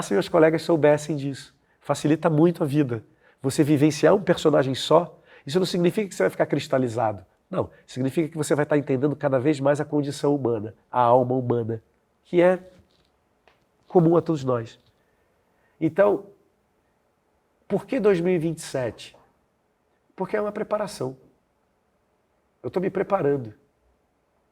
[SPEAKER 2] Se meus colegas soubessem disso. Facilita muito a vida. Você vivenciar um personagem só, isso não significa que você vai ficar cristalizado. Não, significa que você vai estar entendendo cada vez mais a condição humana, a alma humana, que é comum a todos nós. Então, por que 2027? Porque é uma preparação. Eu estou me preparando.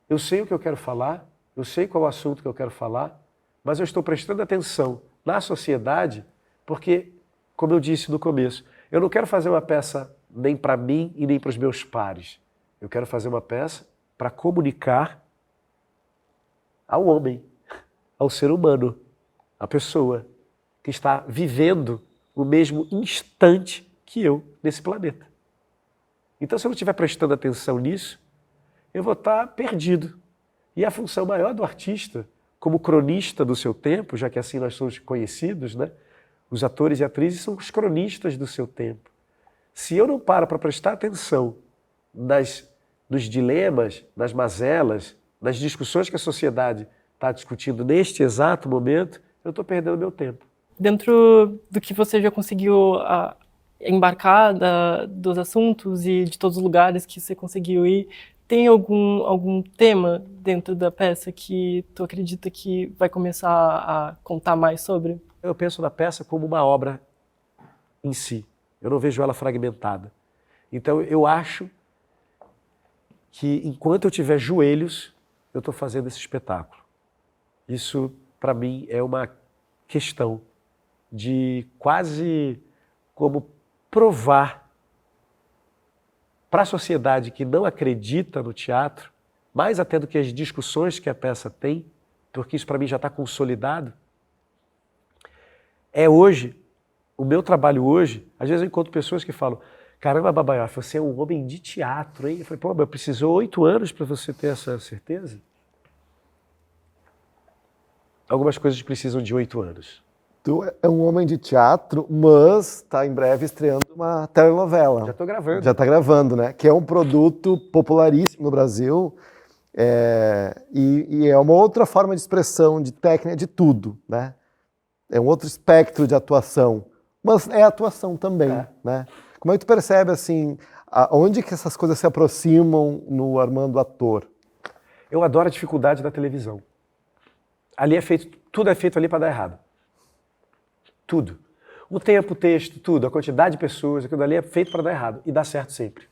[SPEAKER 2] Eu sei o que eu quero falar, eu sei qual é o assunto que eu quero falar, mas eu estou prestando atenção na sociedade porque, como eu disse no começo, eu não quero fazer uma peça nem para mim e nem para os meus pares. Eu quero fazer uma peça para comunicar ao homem, ao ser humano, à pessoa que está vivendo o mesmo instante que eu nesse planeta. Então, se eu não estiver prestando atenção nisso, eu vou estar perdido. E a função maior do artista, como cronista do seu tempo, já que assim nós somos conhecidos, né? Os atores e atrizes são os cronistas do seu tempo. Se eu não paro para prestar atenção nos dilemas, nas mazelas, nas discussões que a sociedade está discutindo neste exato momento, eu estou perdendo meu tempo.
[SPEAKER 3] Dentro do que você já conseguiu embarcar dos assuntos e de todos os lugares que você conseguiu ir, tem algum tema dentro da peça que tu acredita que vai começar a contar mais sobre?
[SPEAKER 2] Eu penso na peça como uma obra em si. Eu não vejo ela fragmentada. Então eu acho que enquanto eu tiver joelhos, eu estou fazendo esse espetáculo. Isso, para mim, é uma questão de quase como provar para a sociedade que não acredita no teatro, mais até do que as discussões que a peça tem, porque isso para mim já está consolidado, é hoje, o meu trabalho hoje, às vezes eu encontro pessoas que falam, caramba, Babaioff, você é um homem de teatro, hein? Eu falei, pô, mas precisou 8 anos para você ter essa certeza? Algumas coisas precisam de 8 anos.
[SPEAKER 1] Tu é um homem de teatro, mas está em breve estreando uma telenovela.
[SPEAKER 2] Já estou gravando.
[SPEAKER 1] Já está gravando, né? Que é um produto popularíssimo no Brasil e é uma outra forma de expressão, de técnica, de tudo, né? É um outro espectro de atuação, mas é atuação também, né? Como é que tu percebe, assim, onde que essas coisas se aproximam no Armando ator?
[SPEAKER 2] Eu adoro a dificuldade da televisão. Ali tudo é feito ali para dar errado. Tudo. O tempo, o texto, tudo, a quantidade de pessoas, aquilo ali é feito para dar errado e dá certo sempre.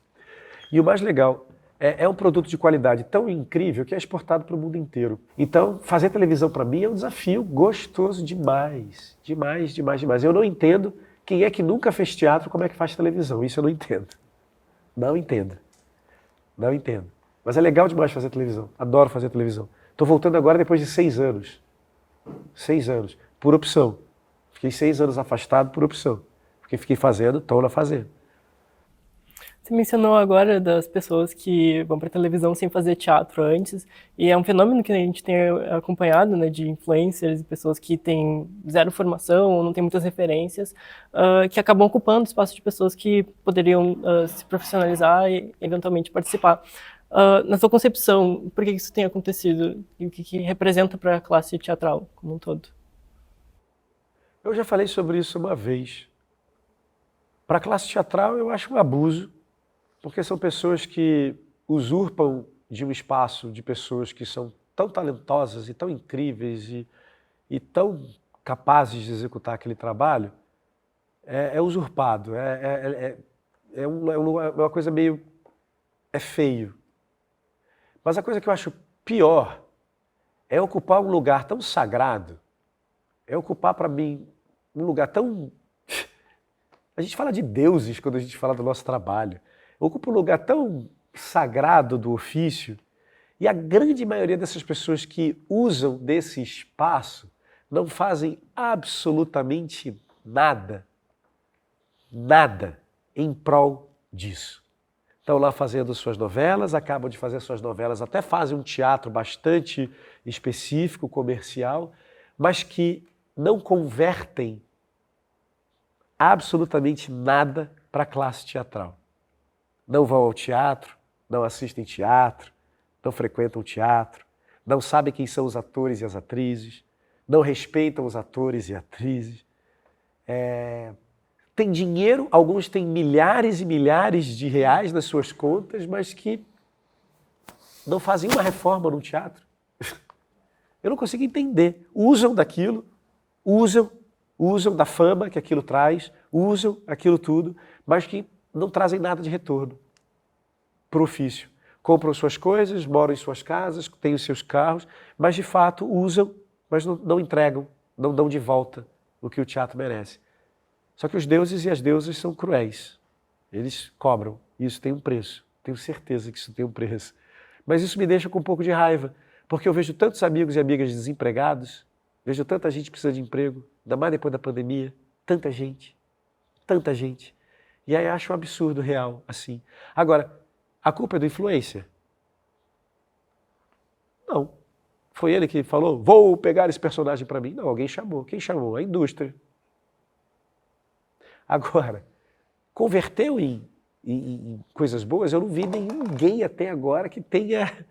[SPEAKER 2] E o mais legal, é um produto de qualidade tão incrível que é exportado para o mundo inteiro. Então, fazer televisão para mim é um desafio gostoso demais. Demais, demais, demais. Eu não entendo quem é que nunca fez teatro, como é que faz televisão. Isso eu não entendo. Não entendo. Não entendo. Mas é legal demais fazer televisão. Adoro fazer televisão. Estou voltando agora depois de 6 anos. 6 anos. Por opção. Fiquei 6 anos afastado por opção. Porque fiquei fazendo, estou lá fazendo.
[SPEAKER 3] Você mencionou agora das pessoas que vão para televisão sem fazer teatro antes, e é um fenômeno que a gente tem acompanhado, né, de influencers e pessoas que têm zero formação ou não têm muitas referências, que acabam ocupando o espaço de pessoas que poderiam se profissionalizar e eventualmente participar. Na sua concepção, por que isso tem acontecido e o que representa para a classe teatral como um todo?
[SPEAKER 2] Eu já falei sobre isso uma vez. Para a classe teatral eu acho um abuso, porque são pessoas que usurpam de um espaço de pessoas que são tão talentosas e tão incríveis e tão capazes de executar aquele trabalho, é usurpado, é uma coisa meio... é feio. Mas a coisa que eu acho pior é ocupar um lugar tão sagrado, é ocupar para mim um lugar tão... A gente fala de deuses quando a gente fala do nosso trabalho. Ocupa um lugar tão sagrado do ofício e a grande maioria dessas pessoas que usam desse espaço não fazem absolutamente nada, nada em prol disso. Estão lá fazendo suas novelas, acabam de fazer suas novelas, até fazem um teatro bastante específico, comercial, mas que não convertem absolutamente nada para a classe teatral. Não vão ao teatro, não assistem teatro, não frequentam teatro, não sabem quem são os atores e as atrizes, não respeitam os atores e atrizes. Tem dinheiro, alguns têm milhares e milhares de reais nas suas contas, mas que não fazem uma reforma no teatro. Eu não consigo entender. Usam daquilo, usam da fama que aquilo traz, usam aquilo tudo, mas que não trazem nada de retorno para o ofício. Compram suas coisas, moram em suas casas, têm os seus carros, mas de fato usam, mas não entregam, não dão de volta o que o teatro merece. Só que os deuses e as deusas são cruéis. Eles cobram, e isso tem um preço. Tenho certeza que isso tem um preço. Mas isso me deixa com um pouco de raiva, porque eu vejo tantos amigos e amigas desempregados, vejo tanta gente precisando de emprego, ainda mais depois da pandemia, tanta gente. E aí acho um absurdo real, assim. Agora, a culpa é do influencer? Não. Foi ele que falou, vou pegar esse personagem para mim? Não, alguém chamou. Quem chamou? A indústria. Agora, converteu em coisas boas? Eu não vi ninguém até agora que tenha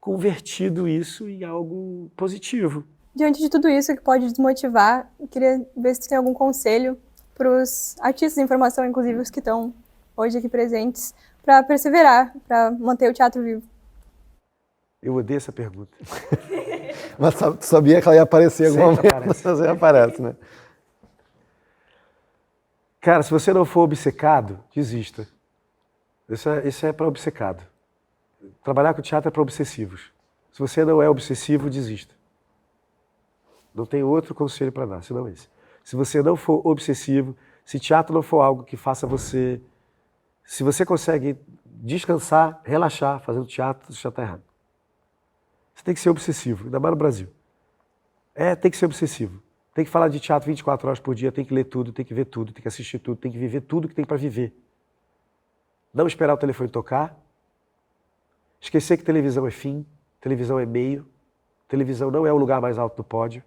[SPEAKER 2] convertido isso em algo positivo.
[SPEAKER 4] Diante de tudo isso que pode desmotivar, eu queria ver se tu tem algum conselho para os artistas de informação, inclusive os que estão hoje aqui presentes, para perseverar, para manter o teatro vivo.
[SPEAKER 2] Eu odeio essa pergunta.
[SPEAKER 1] Mas tu sabia que ela ia aparecer em algum
[SPEAKER 2] Sempre
[SPEAKER 1] momento, mas ela aparece, né?
[SPEAKER 2] Cara, se você não for obcecado, desista. Isso é para obcecado. Trabalhar com teatro é para obsessivos. Se você não é obsessivo, desista. Não tem outro conselho para dar, senão esse. Se você não for obsessivo, se teatro não for algo que faça você... Se você consegue descansar, relaxar, fazendo teatro, isso já está errado. Você tem que ser obsessivo, ainda mais no Brasil. Tem que ser obsessivo. Tem que falar de teatro 24 horas por dia, tem que ler tudo, tem que ver tudo, tem que assistir tudo, tem que viver tudo que tem para viver. Não esperar o telefone tocar. Esquecer que televisão é fim, televisão é meio. Televisão não é o lugar mais alto do pódio.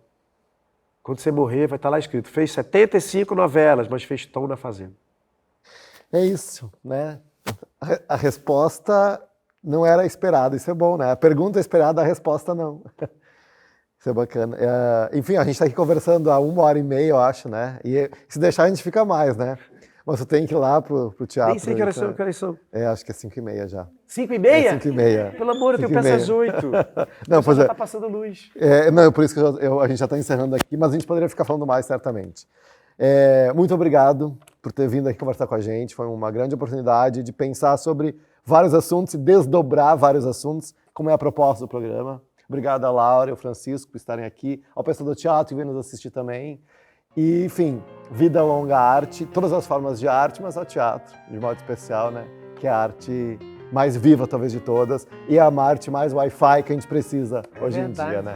[SPEAKER 2] Quando você morrer, vai estar lá escrito, fez 75 novelas, mas fez Tom na Fazenda.
[SPEAKER 1] É isso, né? A resposta não era esperada, isso é bom, né? A pergunta é esperada, a resposta não. Isso é bacana. Enfim, a gente está aqui conversando há 1h30, eu acho, né? E se deixar, a gente fica mais, né? Mas tu tem que ir lá pro teatro.
[SPEAKER 2] Nem sei que horas são.
[SPEAKER 1] Acho que é 5h30 já.
[SPEAKER 2] 5h30?
[SPEAKER 1] É 5h30.
[SPEAKER 2] Pelo amor, eu tenho peça às 8.
[SPEAKER 1] Não, pois
[SPEAKER 2] já tá passando luz.
[SPEAKER 1] Não, por isso que a gente já está encerrando aqui, mas a gente poderia ficar falando mais, certamente. Muito obrigado por ter vindo aqui conversar com a gente. Foi uma grande oportunidade de pensar sobre vários assuntos e desdobrar vários assuntos, como é a proposta do programa. Obrigado a Laura e ao Francisco por estarem aqui, ao pessoal do teatro que veio nos assistir também. E, enfim, vida longa arte, todas as formas de arte, mas ao teatro, de modo especial, né? que é a arte mais viva, talvez, de todas, e a arte mais Wi-Fi que a gente precisa hoje em dia, né?